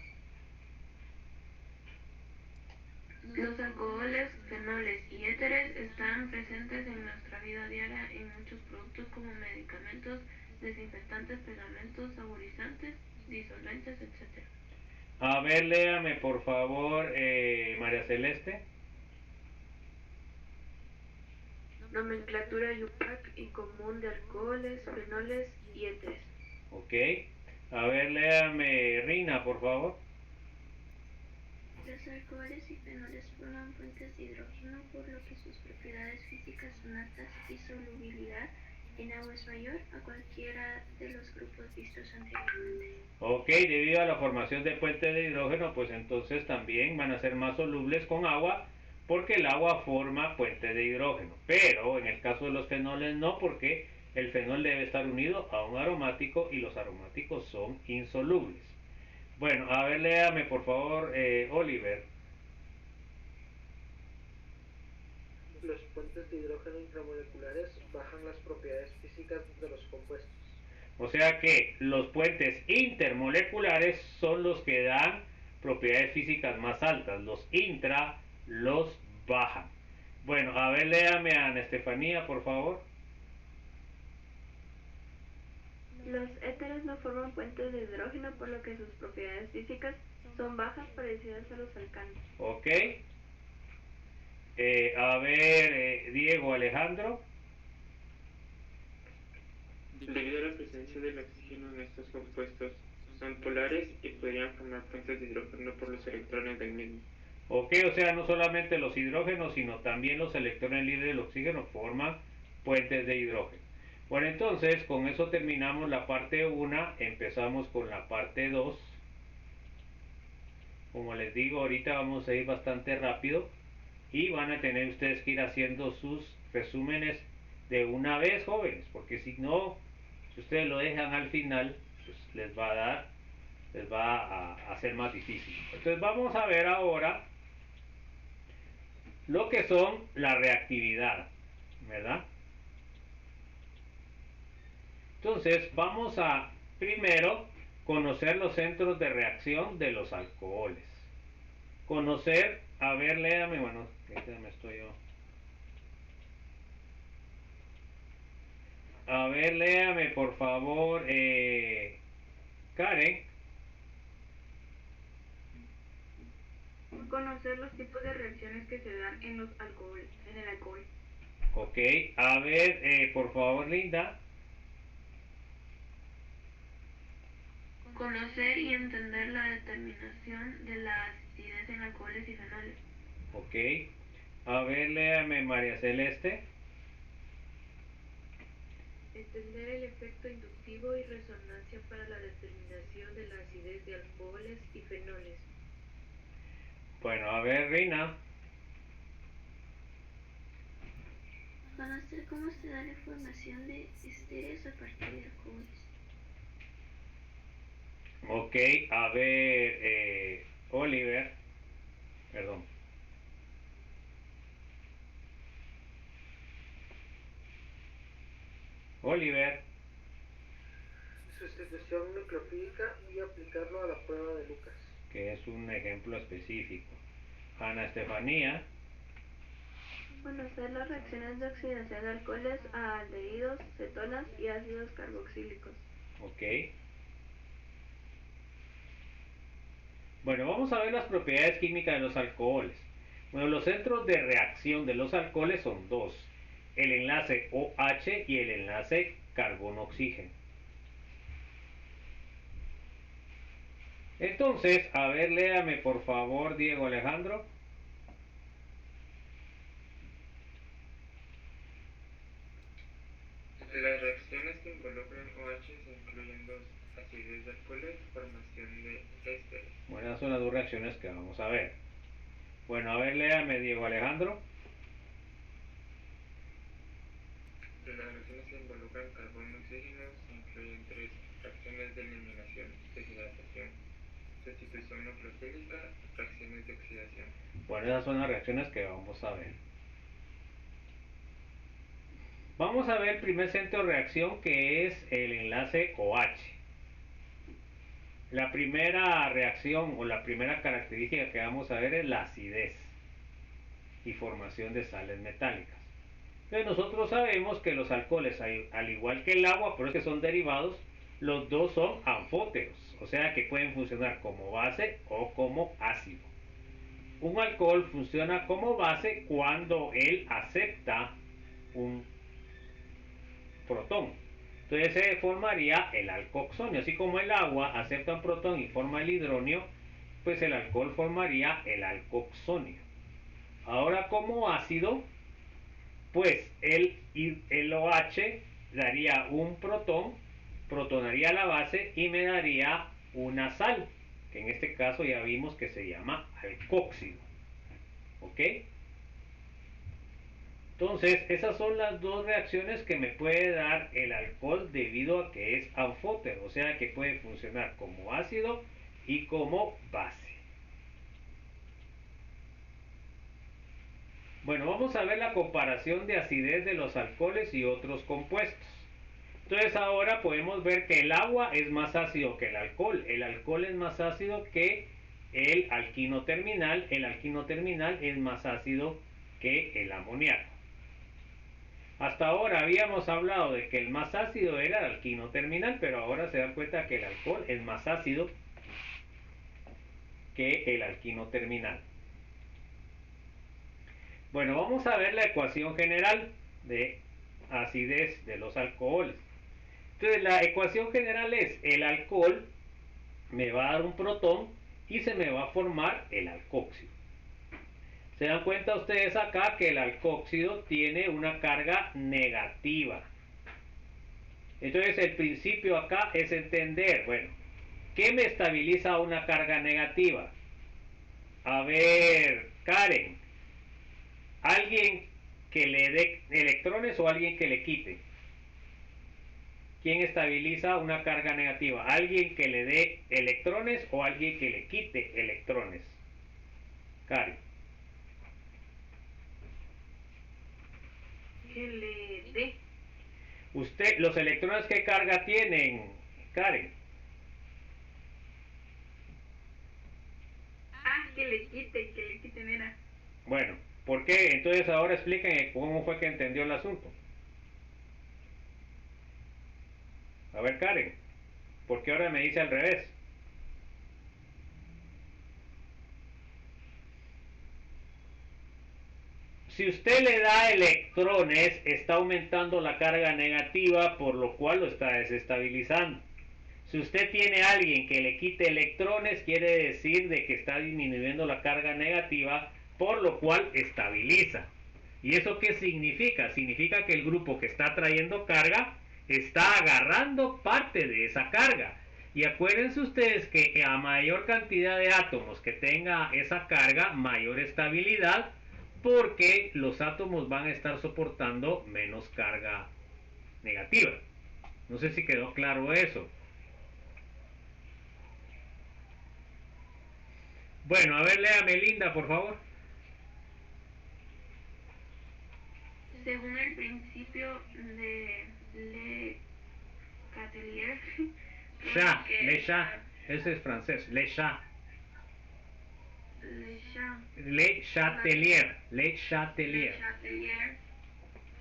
Los alcoholes, fenoles y éteres están presentes en nuestra vida diaria en muchos productos como medicamentos, desinfectantes, pegamentos, saborizantes, disolventes, etc. A ver, léame por favor, María Celeste. Nomenclatura UPAC y común de alcoholes, fenoles y éteres. Ok. A ver, léame, Rina, por favor. Los alcoholes y fenoles forman fuentes de hidrógeno, por lo que sus propiedades físicas son altas y solubilidad en agua es mayor a cualquiera de los grupos vistos anteriormente. Ok, debido a la formación de puentes de hidrógeno, pues entonces también van a ser más solubles con agua porque el agua forma puentes de hidrógeno. Pero en el caso de los fenoles no, porque el fenol debe estar unido a un aromático y los aromáticos son insolubles. Bueno, a ver, léame por favor, Oliver. Los puentes de hidrógeno intramoleculares bajan las propiedades físicas de los compuestos. O sea que los puentes intermoleculares son los que dan propiedades físicas más altas. Los intra los bajan. Bueno, a ver, léame a Ana Estefanía, por favor. Los éteres no forman puentes de hidrógeno por lo que sus propiedades físicas son bajas parecidas a los alcanos. Ok. A ver, Diego, Alejandro. Debido a la presencia del oxígeno en estos compuestos, son polares y podrían formar puentes de hidrógeno por los electrones del mismo. Ok, o sea, no solamente los hidrógenos, sino también los electrones libres del oxígeno forman puentes de hidrógeno. Bueno, entonces con eso terminamos la parte 1, empezamos con la parte 2. Como les digo, ahorita vamos a ir bastante rápido y van a tener ustedes que ir haciendo sus resúmenes de una vez, jóvenes, porque si no, si ustedes lo dejan al final, pues les va a hacer más difícil. Entonces vamos a ver ahora lo que son la reactividad, ¿verdad? Entonces vamos a primero conocer los centros de reacción de los alcoholes. Conocer, a ver, léame, bueno, me estoy yo. A ver, léame por favor, Karen. Conocer los tipos de reacciones que se dan en los alcoholes, en el alcohol. Ok, a ver, por favor, Linda. Conocer y entender la determinación de la acidez en alcoholes y fenoles. Ok, a ver, léame, María Celeste. Entender el efecto inductivo y resonancia para la determinación de la acidez de alcoholes y fenoles. Bueno, a ver, Rina. Conocer cómo se da la formación de esteres a partir de alcoholes. Ok, a ver, Oliver. Perdón. Oliver. Sustitución nucleofílica y aplicarlo a la prueba de Lucas. Que es un ejemplo específico. Ana Estefanía. Conocer las reacciones de oxidación de alcoholes a aldehídos, cetonas y ácidos carboxílicos. Ok. Bueno, vamos a ver las propiedades químicas de los alcoholes. Bueno, los centros de reacción de los alcoholes son dos. El enlace OH y el enlace carbono-oxígeno. Entonces, a ver, léame por favor, Diego Alejandro. Las reacciones que involucran OH incluyen dos: acidez de alcoholes, formación de ésteres. Bueno, esas son las dos reacciones que vamos a ver. Bueno, a ver, léame, Diego Alejandro. Las reacciones que involucran carbono y oxígeno incluyen tres: reacciones de eliminación, deshidratación, sustitución nucleofílica, reacciones de oxidación. Bueno, esas son las reacciones que vamos a ver. Vamos a ver el primer centro de reacción, que es el enlace OH. La primera reacción o la primera característica que vamos a ver es la acidez y formación de sales metálicas. Entonces nosotros sabemos que los alcoholes, al igual que el agua, pero es que son derivados, los dos son anfóteros, o sea que pueden funcionar como base o como ácido. Un alcohol funciona como base cuando él acepta un protón. Entonces se formaría el alcoxonio. Así como el agua acepta un protón y forma el hidronio, pues el alcohol formaría el alcoxonio. Ahora como ácido, pues el OH daría un protón, protonaría la base y me daría una sal, que en este caso ya vimos que se llama alcóxido. ¿Ok? Entonces, esas son las dos reacciones que me puede dar el alcohol debido a que es anfótero, o sea que puede funcionar como ácido y como base. Bueno, vamos a ver la comparación de acidez de los alcoholes y otros compuestos. Entonces ahora podemos ver que el agua es más ácido que el alcohol. El alcohol es más ácido que el alquino terminal. El alquino terminal es más ácido que el amoníaco. Hasta ahora habíamos hablado de que el más ácido era el alquino terminal, pero ahora se dan cuenta que el alcohol es más ácido que el alquino terminal. Bueno, vamos a ver la ecuación general de acidez de los alcoholes. Entonces la ecuación general es: el alcohol me va a dar un protón y se me va a formar el alcóxido. Se dan cuenta ustedes acá que el alcóxido tiene una carga negativa. Entonces el principio acá es entender, bueno, ¿qué me estabiliza una carga negativa? A ver, Karen, ¿alguien que le dé electrones o alguien que le quite? ¿Quién estabiliza una carga negativa? ¿Alguien que le dé electrones o alguien que le quite electrones? Karen. Que le dé. Usted, ¿los electrones qué carga tienen, Karen? Ah, que le quiten era. Bueno, ¿por qué? Entonces ahora expliquen cómo fue que entendió el asunto. A ver, Karen, ¿por qué ahora me dice al revés? Si usted le da electrones, está aumentando la carga negativa, por lo cual lo está desestabilizando. Si usted tiene a alguien que le quite electrones, quiere decir de que está disminuyendo la carga negativa, por lo cual estabiliza. ¿Y eso qué significa? Significa que el grupo que está trayendo carga está agarrando parte de esa carga. Y acuérdense ustedes que a mayor cantidad de átomos que tenga esa carga, mayor estabilidad, porque los átomos van a estar soportando menos carga negativa. No sé si quedó claro eso. Bueno, a ver, léame, Linda, por favor. Según el principio de Le Chatelier, Ese es francés, Le Chatelier, Chatelier.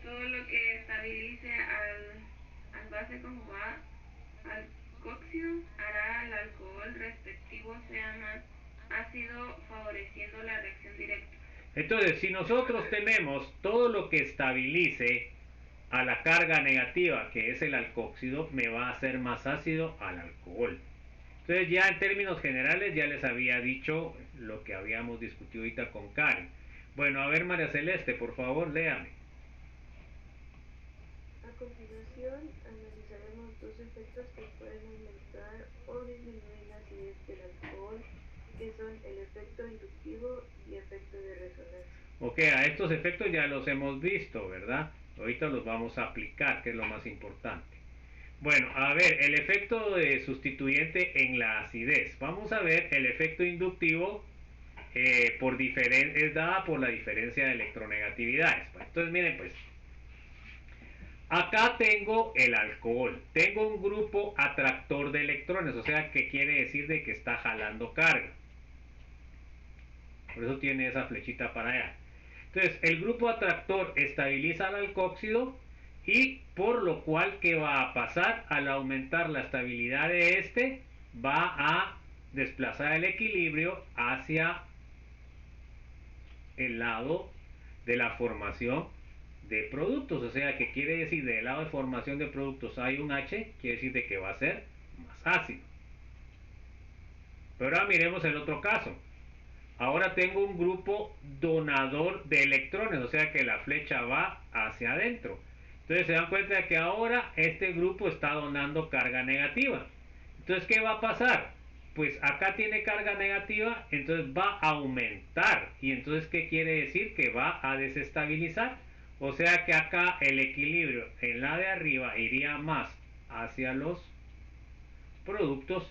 todo lo que estabilice al base conjugada al cóxido hará al alcohol respectivo sea más ácido, favoreciendo la reacción directa. Entonces, si nosotros tenemos todo lo que estabilice a la carga negativa, que es el alcóxido, me va a hacer más ácido al alcohol. Entonces ya en términos generales ya les había dicho lo que habíamos discutido ahorita con Karen. Bueno, a ver, María Celeste, por favor, léame. A continuación, analizaremos dos efectos que pueden aumentar o disminuir la acidez del alcohol, que son el efecto inductivo y efecto de resonancia. Ok, a estos efectos ya los hemos visto, ¿verdad? Ahorita los vamos a aplicar, que es lo más importante. Bueno, a ver, el efecto de sustituyente en la acidez. Vamos a ver el efecto inductivo es dada por la diferencia de electronegatividades. Entonces, miren pues, acá tengo el alcohol, tengo un grupo atractor de electrones, o sea, que quiere decir de que está jalando carga. Por eso tiene esa flechita para allá. Entonces, el grupo atractor estabiliza al alcóxido y por lo cual, ¿qué va a pasar? Al aumentar la estabilidad de este, va a desplazar el equilibrio hacia el lado de la formación de productos. O sea, que quiere decir del lado de formación de productos hay un H, quiere decir de que va a ser más ácido. Pero ahora miremos el otro caso. Ahora tengo un grupo donador de electrones, o sea que la flecha va hacia adentro. Entonces se dan cuenta de que ahora este grupo está donando carga negativa. Entonces, ¿qué va a pasar? Pues acá tiene carga negativa, entonces va a aumentar. ¿Y entonces qué quiere decir? Que va a desestabilizar. O sea que acá el equilibrio en la de arriba iría más hacia los productos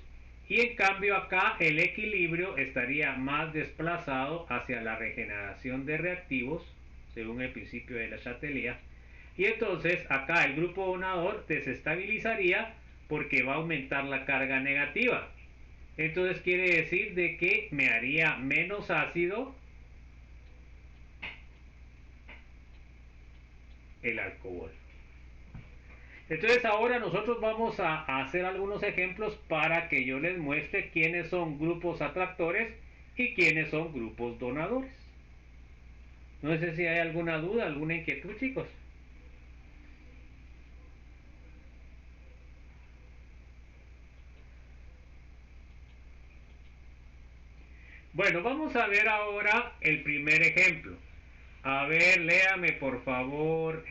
y en cambio acá el equilibrio estaría más desplazado hacia la regeneración de reactivos según el principio de la Chatelier, y entonces acá el grupo donador desestabilizaría porque va a aumentar la carga negativa. Entonces quiere decir de que me haría menos ácido el alcohol. Entonces ahora nosotros vamos a hacer algunos ejemplos para que yo les muestre quiénes son grupos atractores y quiénes son grupos donadores. No sé si hay alguna duda, alguna inquietud, chicos. Bueno, vamos a ver ahora el primer ejemplo. A ver, léame por favor.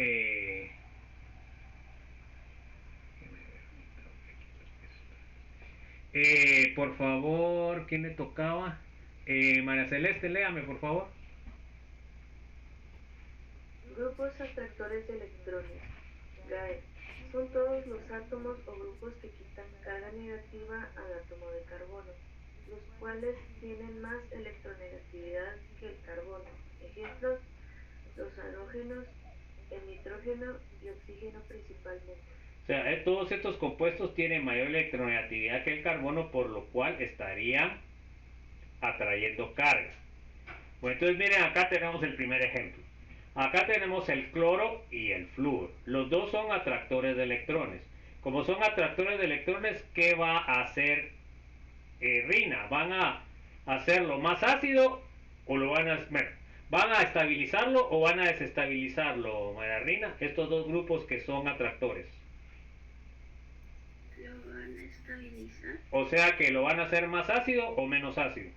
Por favor, ¿quién le tocaba? María Celeste, léame, por favor. Grupos atractores de electrones. GAE. Son todos los átomos o grupos que quitan carga negativa al átomo de carbono, los cuales tienen más electronegatividad que el carbono. Ejemplos: los halógenos, el nitrógeno y oxígeno principalmente. O sea, todos estos compuestos tienen mayor electronegatividad que el carbono, por lo cual estarían atrayendo carga. Bueno, entonces miren, acá tenemos el primer ejemplo. Acá tenemos el cloro y el flúor. Los dos son atractores de electrones. Como son atractores de electrones, ¿qué va a hacer Rina? ¿Van a hacerlo más ácido o lo van a estabilizarlo o van a desestabilizarlo, María Rina? Estos dos grupos que son atractores. Lo van a estabilizar. O sea que lo van a hacer más ácido o menos ácido.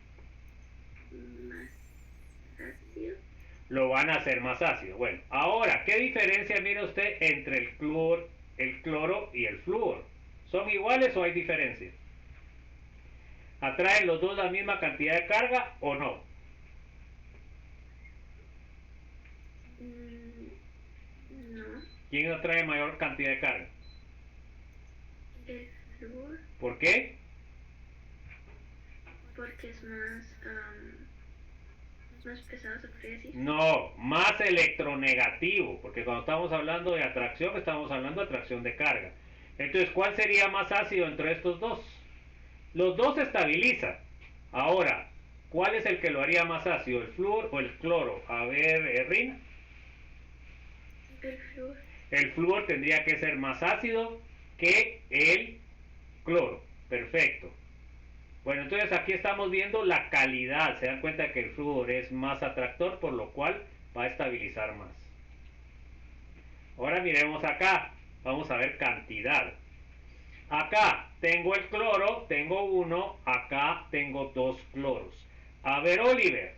Más ácido. Lo van a hacer más ácido. Bueno, ahora, ¿qué diferencia mira usted entre el cloro y el flúor? ¿Son iguales o hay diferencia? ¿Atraen los dos la misma cantidad de carga o no? No. ¿Quién atrae mayor cantidad de carga? El flúor. ¿Por qué? Porque es más pesado, se podría decir. No, más electronegativo, porque cuando estamos hablando de atracción, estamos hablando de atracción de carga. Entonces, ¿cuál sería más ácido entre estos dos? Los dos se estabilizan. Ahora, ¿cuál es el que lo haría más ácido, el flúor o el cloro? A ver, Rina. El flúor. El flúor tendría que ser más ácido que el cloro. Perfecto. Bueno, entonces aquí estamos viendo la calidad. Se dan cuenta que el flúor es más atractor, por lo cual va a estabilizar más. Ahora miremos acá. Vamos a ver cantidad. Acá tengo el cloro, tengo uno. Acá tengo dos cloros. A ver, Oliver.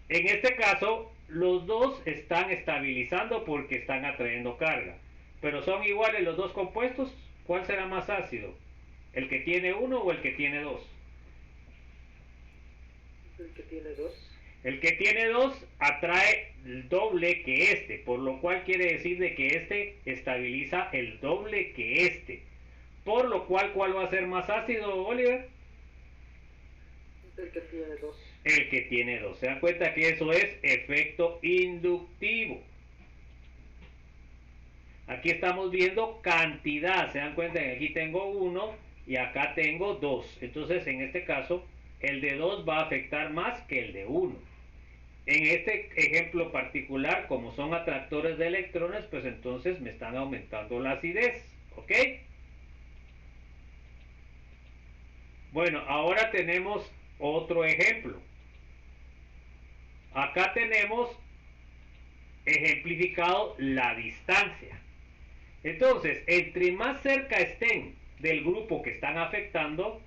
En este caso, los dos están estabilizando porque están atrayendo carga. Pero son iguales los dos compuestos. ¿Cuál será más ácido? ¿El que tiene uno o el que tiene dos? El que tiene dos. El que tiene dos atrae el doble que este, por lo cual quiere decir de que este estabiliza el doble que este. Por lo cual, ¿cuál va a ser más ácido, Oliver? El que tiene dos. El que tiene dos. ¿Se dan cuenta que eso es efecto inductivo? Aquí estamos viendo cantidad. Se dan cuenta que aquí tengo uno y acá tengo dos. Entonces, en este caso, el de 2 va a afectar más que el de 1. En este ejemplo particular, como son atractores de electrones, pues entonces me están aumentando la acidez. ¿Ok? Bueno, ahora tenemos otro ejemplo. Acá tenemos ejemplificado la distancia. Entonces, entre más cerca estén del grupo que están afectando,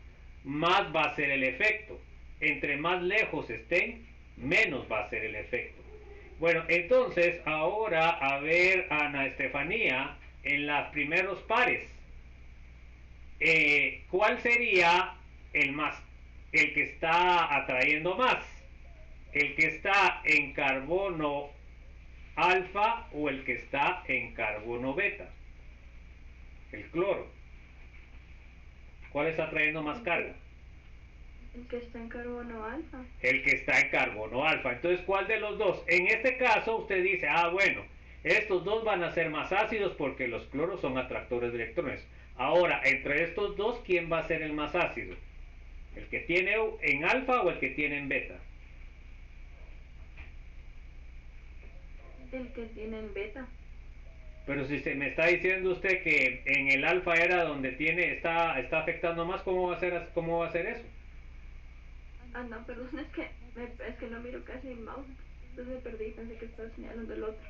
más va a ser el efecto. Entre más lejos estén, menos va a ser el efecto. Bueno, entonces ahora a ver, Ana Estefanía, en los primeros pares, ¿cuál sería el que está atrayendo más? ¿El que está en carbono alfa o el que está en carbono beta? El cloro. ¿Cuál está trayendo más carga? El que está en carbono alfa. El que está en carbono alfa. Entonces, ¿cuál de los dos? En este caso, usted dice, bueno, estos dos van a ser más ácidos porque los cloros son atractores de electrones. Ahora, entre estos dos, ¿quién va a ser el más ácido? ¿El que tiene en alfa o el que tiene en beta? El que tiene en beta. Pero si se me está diciendo usted que en el alfa era donde está afectando más, ¿cómo va a ser eso? No, perdón, es que no miro casi el mouse. Entonces me perdí, pensé que estaba señalando el otro.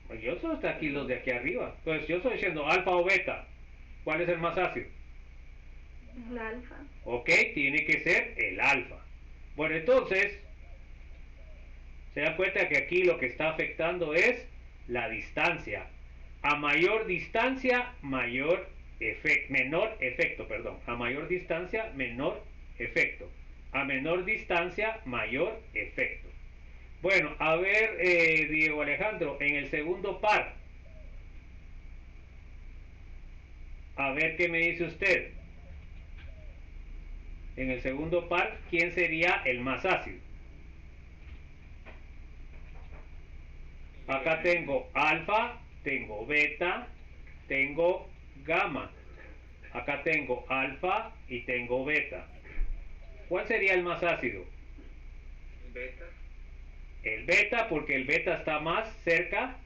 Pues yo solo estoy aquí los de aquí arriba. Entonces yo estoy diciendo alfa o beta. ¿Cuál es el más ácido? El alfa. Ok, tiene que ser el alfa. Bueno, entonces, se dan cuenta que aquí lo que está afectando es la distancia. A mayor distancia, mayor menor efecto, perdón. A mayor distancia, menor efecto. A menor distancia, mayor efecto. Bueno, a ver, Diego Alejandro, en el segundo par. A ver qué me dice usted. En el segundo par, ¿quién sería el más ácido? Acá tengo alfa, tengo beta, tengo gamma. Acá tengo alfa y tengo beta. ¿Cuál sería el más ácido? Beta. El beta, porque el beta está más cerca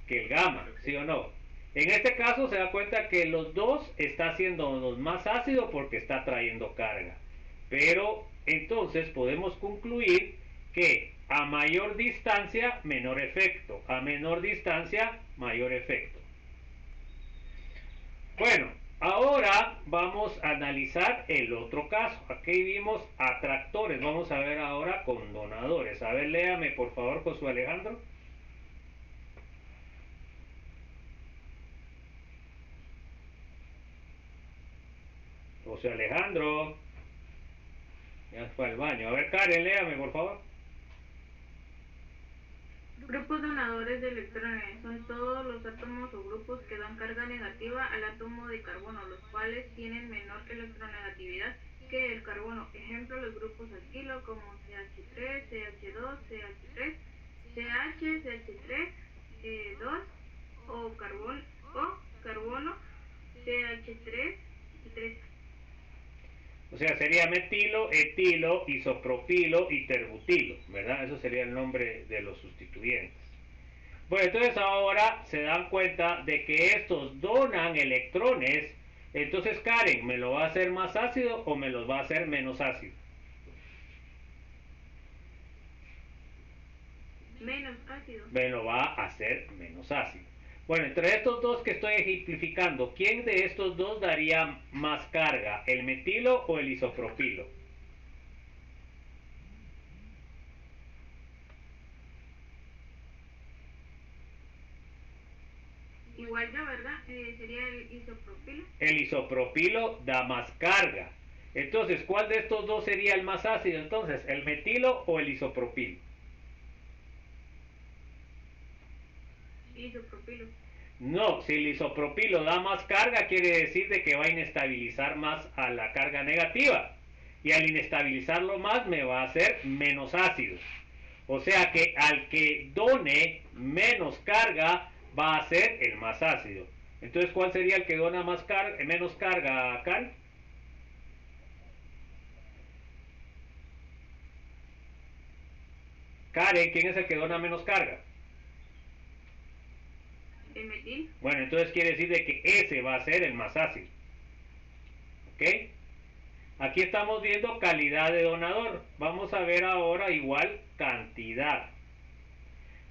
que el gamma, ¿sí o no? En este caso se da cuenta que los dos está haciendo los más ácidos porque está trayendo carga. Pero entonces podemos concluir que a mayor distancia, menor efecto. A menor distancia, mayor efecto. Bueno, ahora vamos a analizar el otro caso. Aquí vimos atractores. Vamos a ver ahora con donadores. A ver, léame por favor, Josué Alejandro. José Alejandro. Ya fue al baño. A ver, Karen, léame, por favor. Grupos donadores de electrones son todos los átomos o grupos que dan carga negativa al átomo de carbono, los cuales tienen menor electronegatividad que el carbono. Ejemplo, los grupos alquilo como CH3, CH2, CH3, CH, CH3, 2 o carbono, CH3 y 3. O sea, sería metilo, etilo, isopropilo y terbutilo, ¿verdad? Eso sería el nombre de los sustituyentes. Bueno, entonces ahora se dan cuenta de que estos donan electrones. Entonces, Karen, ¿me lo va a hacer más ácido o me los va a hacer menos ácido? Menos ácido. Me lo va a hacer menos ácido. Bueno, entre estos dos que estoy ejemplificando, ¿quién de estos dos daría más carga? ¿El metilo o el isopropilo? Igual ya, ¿verdad? Sería el isopropilo. El isopropilo da más carga. Entonces, ¿cuál de estos dos sería el más ácido? Entonces, ¿el metilo o el isopropilo? Isopropilo. No, si el isopropilo da más carga, quiere decir de que va a inestabilizar más a la carga negativa. Y al inestabilizarlo más, me va a hacer menos ácido. O sea que al que done menos carga, va a ser el más ácido. Entonces, ¿cuál sería el que dona más menos carga, Karen? Karen, ¿quién es el que dona menos carga? El metil. Bueno, entonces quiere decir de que ese va a ser el más ácido. ¿Ok? Aquí estamos viendo calidad de donador. Vamos a ver ahora igual cantidad.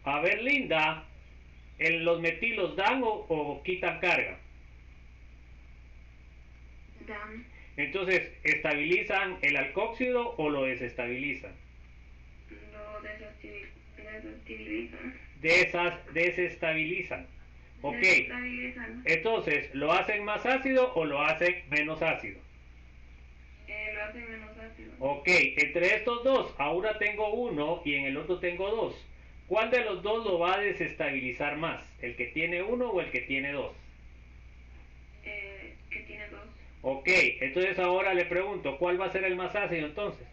A ver, Linda, ¿los metilos dan o quitan carga? Dan. Entonces, ¿estabilizan el alcóxido o lo desestabilizan? Lo desestabilizan. Desestabilizan. Ok. Desestabilizan. Entonces, ¿lo hacen más ácido o lo hacen menos ácido? Lo hacen menos ácido. Ok, entre estos dos, ahora tengo uno y en el otro tengo dos. ¿Cuál de los dos lo va a desestabilizar más? ¿El que tiene uno o el que tiene dos? Que tiene dos. Ok, entonces ahora le pregunto, ¿cuál va a ser el más ácido entonces?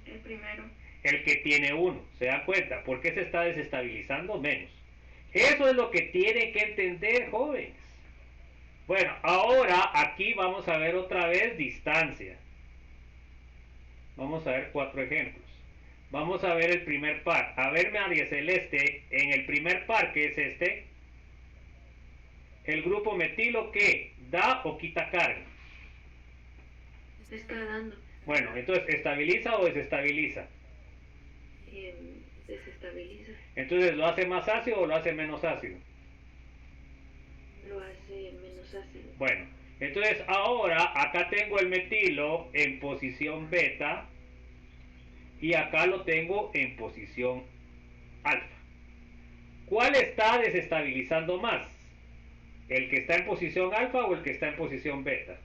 El primero. El que tiene uno, ¿se dan cuenta? ¿Por qué se está desestabilizando menos? Eso es lo que tienen que entender, jóvenes. Bueno, ahora aquí vamos a ver otra vez distancia. Vamos a ver 4 ejemplos. Vamos a ver el primer par. A ver, María Celeste, en el primer par, ¿qué es este? El grupo metilo, ¿qué? ¿Da o quita carga? Está dando. Bueno, entonces, ¿estabiliza o desestabiliza? Desestabiliza. Entonces, ¿lo hace más ácido o lo hace menos ácido? Lo hace menos ácido. Bueno, entonces ahora acá tengo el metilo en posición beta y acá lo tengo en posición alfa. ¿Cuál está desestabilizando más? ¿El que está en posición alfa o el que está en posición beta?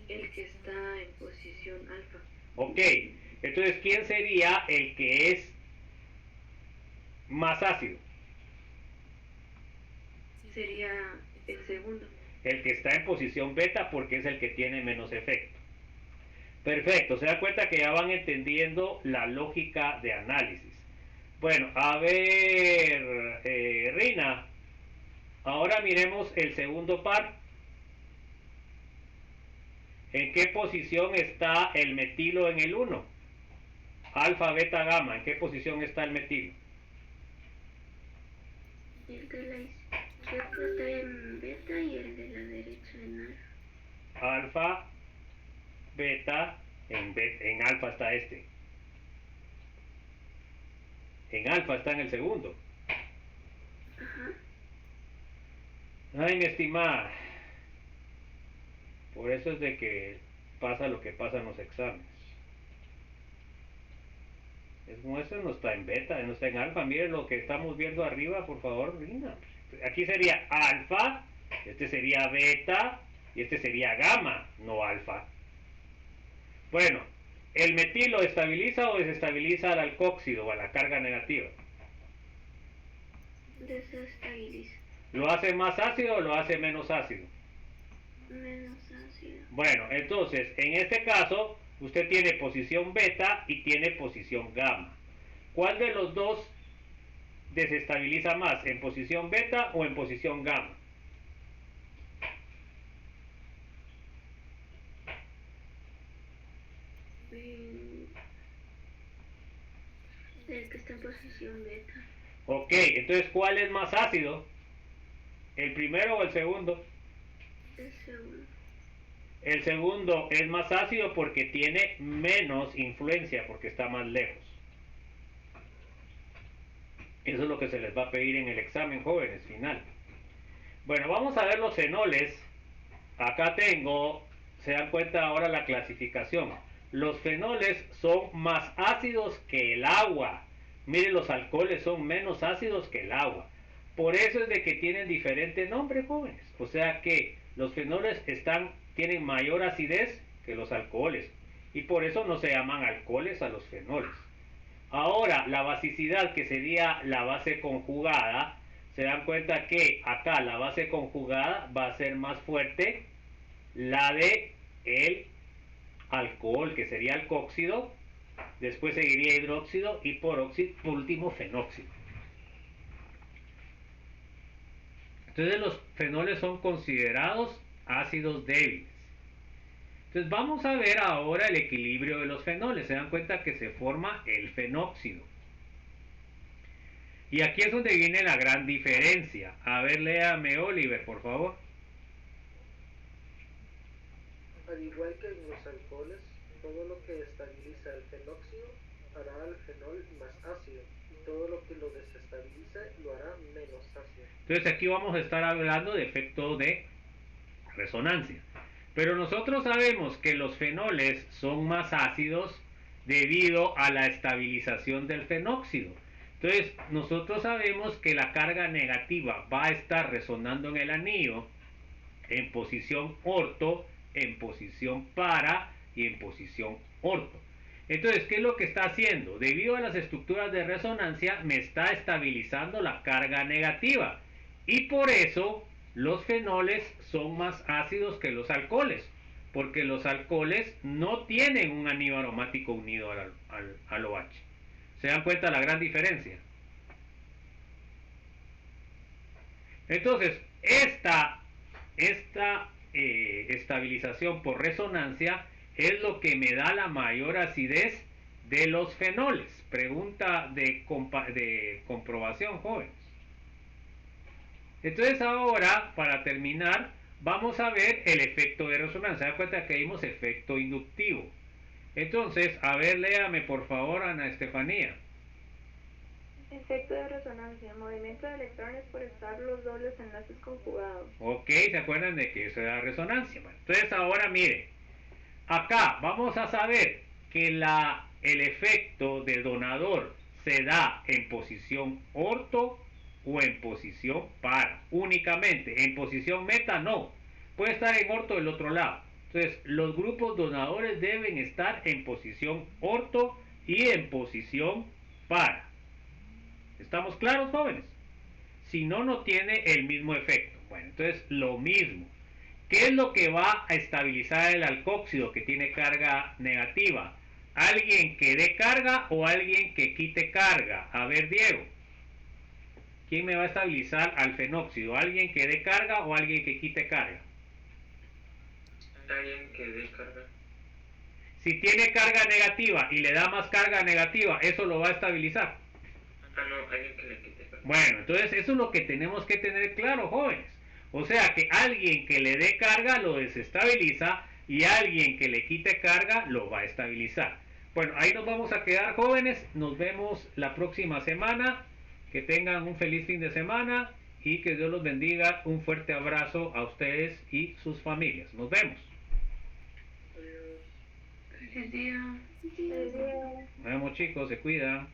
El que está en posición alfa. Ok, entonces ¿quién sería el que es más ácido? Sería el segundo. El que está en posición beta porque es el que tiene menos efecto. Perfecto, se da cuenta que ya van entendiendo la lógica de análisis. Bueno, a ver, Rina, ahora miremos el segundo par. ¿En qué posición está el metilo en el 1? Alfa, beta, gamma, ¿en qué posición está el metilo? El de la izquierda está en beta y el de la derecha en alfa. Alfa, beta, en alfa está este. En alfa está en el segundo. Ajá. Ay, mi estimada. Por eso es de que pasa lo que pasa en los exámenes. Es como eso no está en beta, no está en alfa. Miren lo que estamos viendo arriba, por favor, Rina. Aquí sería alfa, este sería beta y este sería gamma, no alfa. Bueno, ¿el metilo estabiliza o desestabiliza al alcóxido o a la carga negativa? Desestabiliza. ¿Lo hace más ácido o lo hace menos ácido? Menos ácido. Bueno, entonces, en este caso, usted tiene posición beta y tiene posición gamma. ¿Cuál de los dos desestabiliza más? ¿En posición beta o en posición gamma? El que está en posición beta. Ok, entonces, ¿cuál es más ácido? ¿El primero o el segundo? El segundo. El segundo es más ácido porque tiene menos influencia, porque está más lejos. Eso es lo que se les va a pedir en el examen, jóvenes, final. Bueno, vamos a ver los fenoles. Acá tengo, se dan cuenta ahora la clasificación. Los fenoles son más ácidos que el agua. Miren, los alcoholes son menos ácidos que el agua. Por eso es de que tienen diferente nombre, jóvenes. O sea que los fenoles tienen mayor acidez que los alcoholes. Y por eso no se llaman alcoholes a los fenoles. Ahora, la basicidad, que sería la base conjugada, se dan cuenta que acá la base conjugada va a ser más fuerte la de el alcohol, que sería alcóxido, después seguiría hidróxido y por último fenóxido. Entonces los fenoles son considerados ácidos débiles. Entonces vamos a ver ahora el equilibrio de los fenoles. Se dan cuenta que se forma el fenóxido. Y aquí es donde viene la gran diferencia. A ver, léame, Oliver, por favor. Al igual que en los alcoholes, todo lo que estabiliza el fenóxido hará al fenol más ácido, y todo lo que lo desestabiliza lo hará menos ácido. Entonces aquí vamos a estar hablando de efecto de resonancia. Pero nosotros sabemos que los fenoles son más ácidos debido a la estabilización del fenóxido. Entonces nosotros sabemos que la carga negativa va a estar resonando en el anillo en posición orto, en posición para y en posición orto. Entonces, ¿qué es lo que está haciendo? Debido a las estructuras de resonancia, me está estabilizando la carga negativa. Y por eso los fenoles son más ácidos que los alcoholes, porque los alcoholes no tienen un anillo aromático unido al OH. ¿Se dan cuenta la gran diferencia? Entonces, esta estabilización por resonancia es lo que me da la mayor acidez de los fenoles. Pregunta de comprobación, jóvenes. Entonces ahora, para terminar, vamos a ver el efecto de resonancia. Se da cuenta que vimos efecto inductivo. Entonces, a ver, léame por favor, Ana Estefanía. Efecto de resonancia, movimiento de electrones por estar los dobles enlaces conjugados. Ok, ¿se acuerdan de que eso era resonancia? Bueno, entonces ahora mire, acá vamos a saber que el efecto de donador se da en posición orto o en posición para, únicamente. En posición meta no, puede estar en orto del otro lado. Entonces, los grupos donadores deben estar en posición orto y en posición para. ¿Estamos claros, jóvenes? Si no, no tiene el mismo efecto. Bueno, entonces lo mismo. ¿Qué es lo que va a estabilizar el alcóxido que tiene carga negativa? ¿Alguien que dé carga o alguien que quite carga? A ver, Diego. ¿Quién me va a estabilizar al fenóxido? ¿Alguien que dé carga o alguien que quite carga? Alguien que dé carga. Si tiene carga negativa y le da más carga negativa, ¿eso lo va a estabilizar? Ah, no, alguien que le quite carga. Bueno, entonces eso es lo que tenemos que tener claro, jóvenes. O sea que alguien que le dé carga lo desestabiliza y alguien que le quite carga lo va a estabilizar. Bueno, ahí nos vamos a quedar, jóvenes. Nos vemos la próxima semana. Que tengan un feliz fin de semana y que Dios los bendiga. Un fuerte abrazo a ustedes y sus familias. Nos vemos. Feliz día. Nos vemos, chicos. Se cuidan.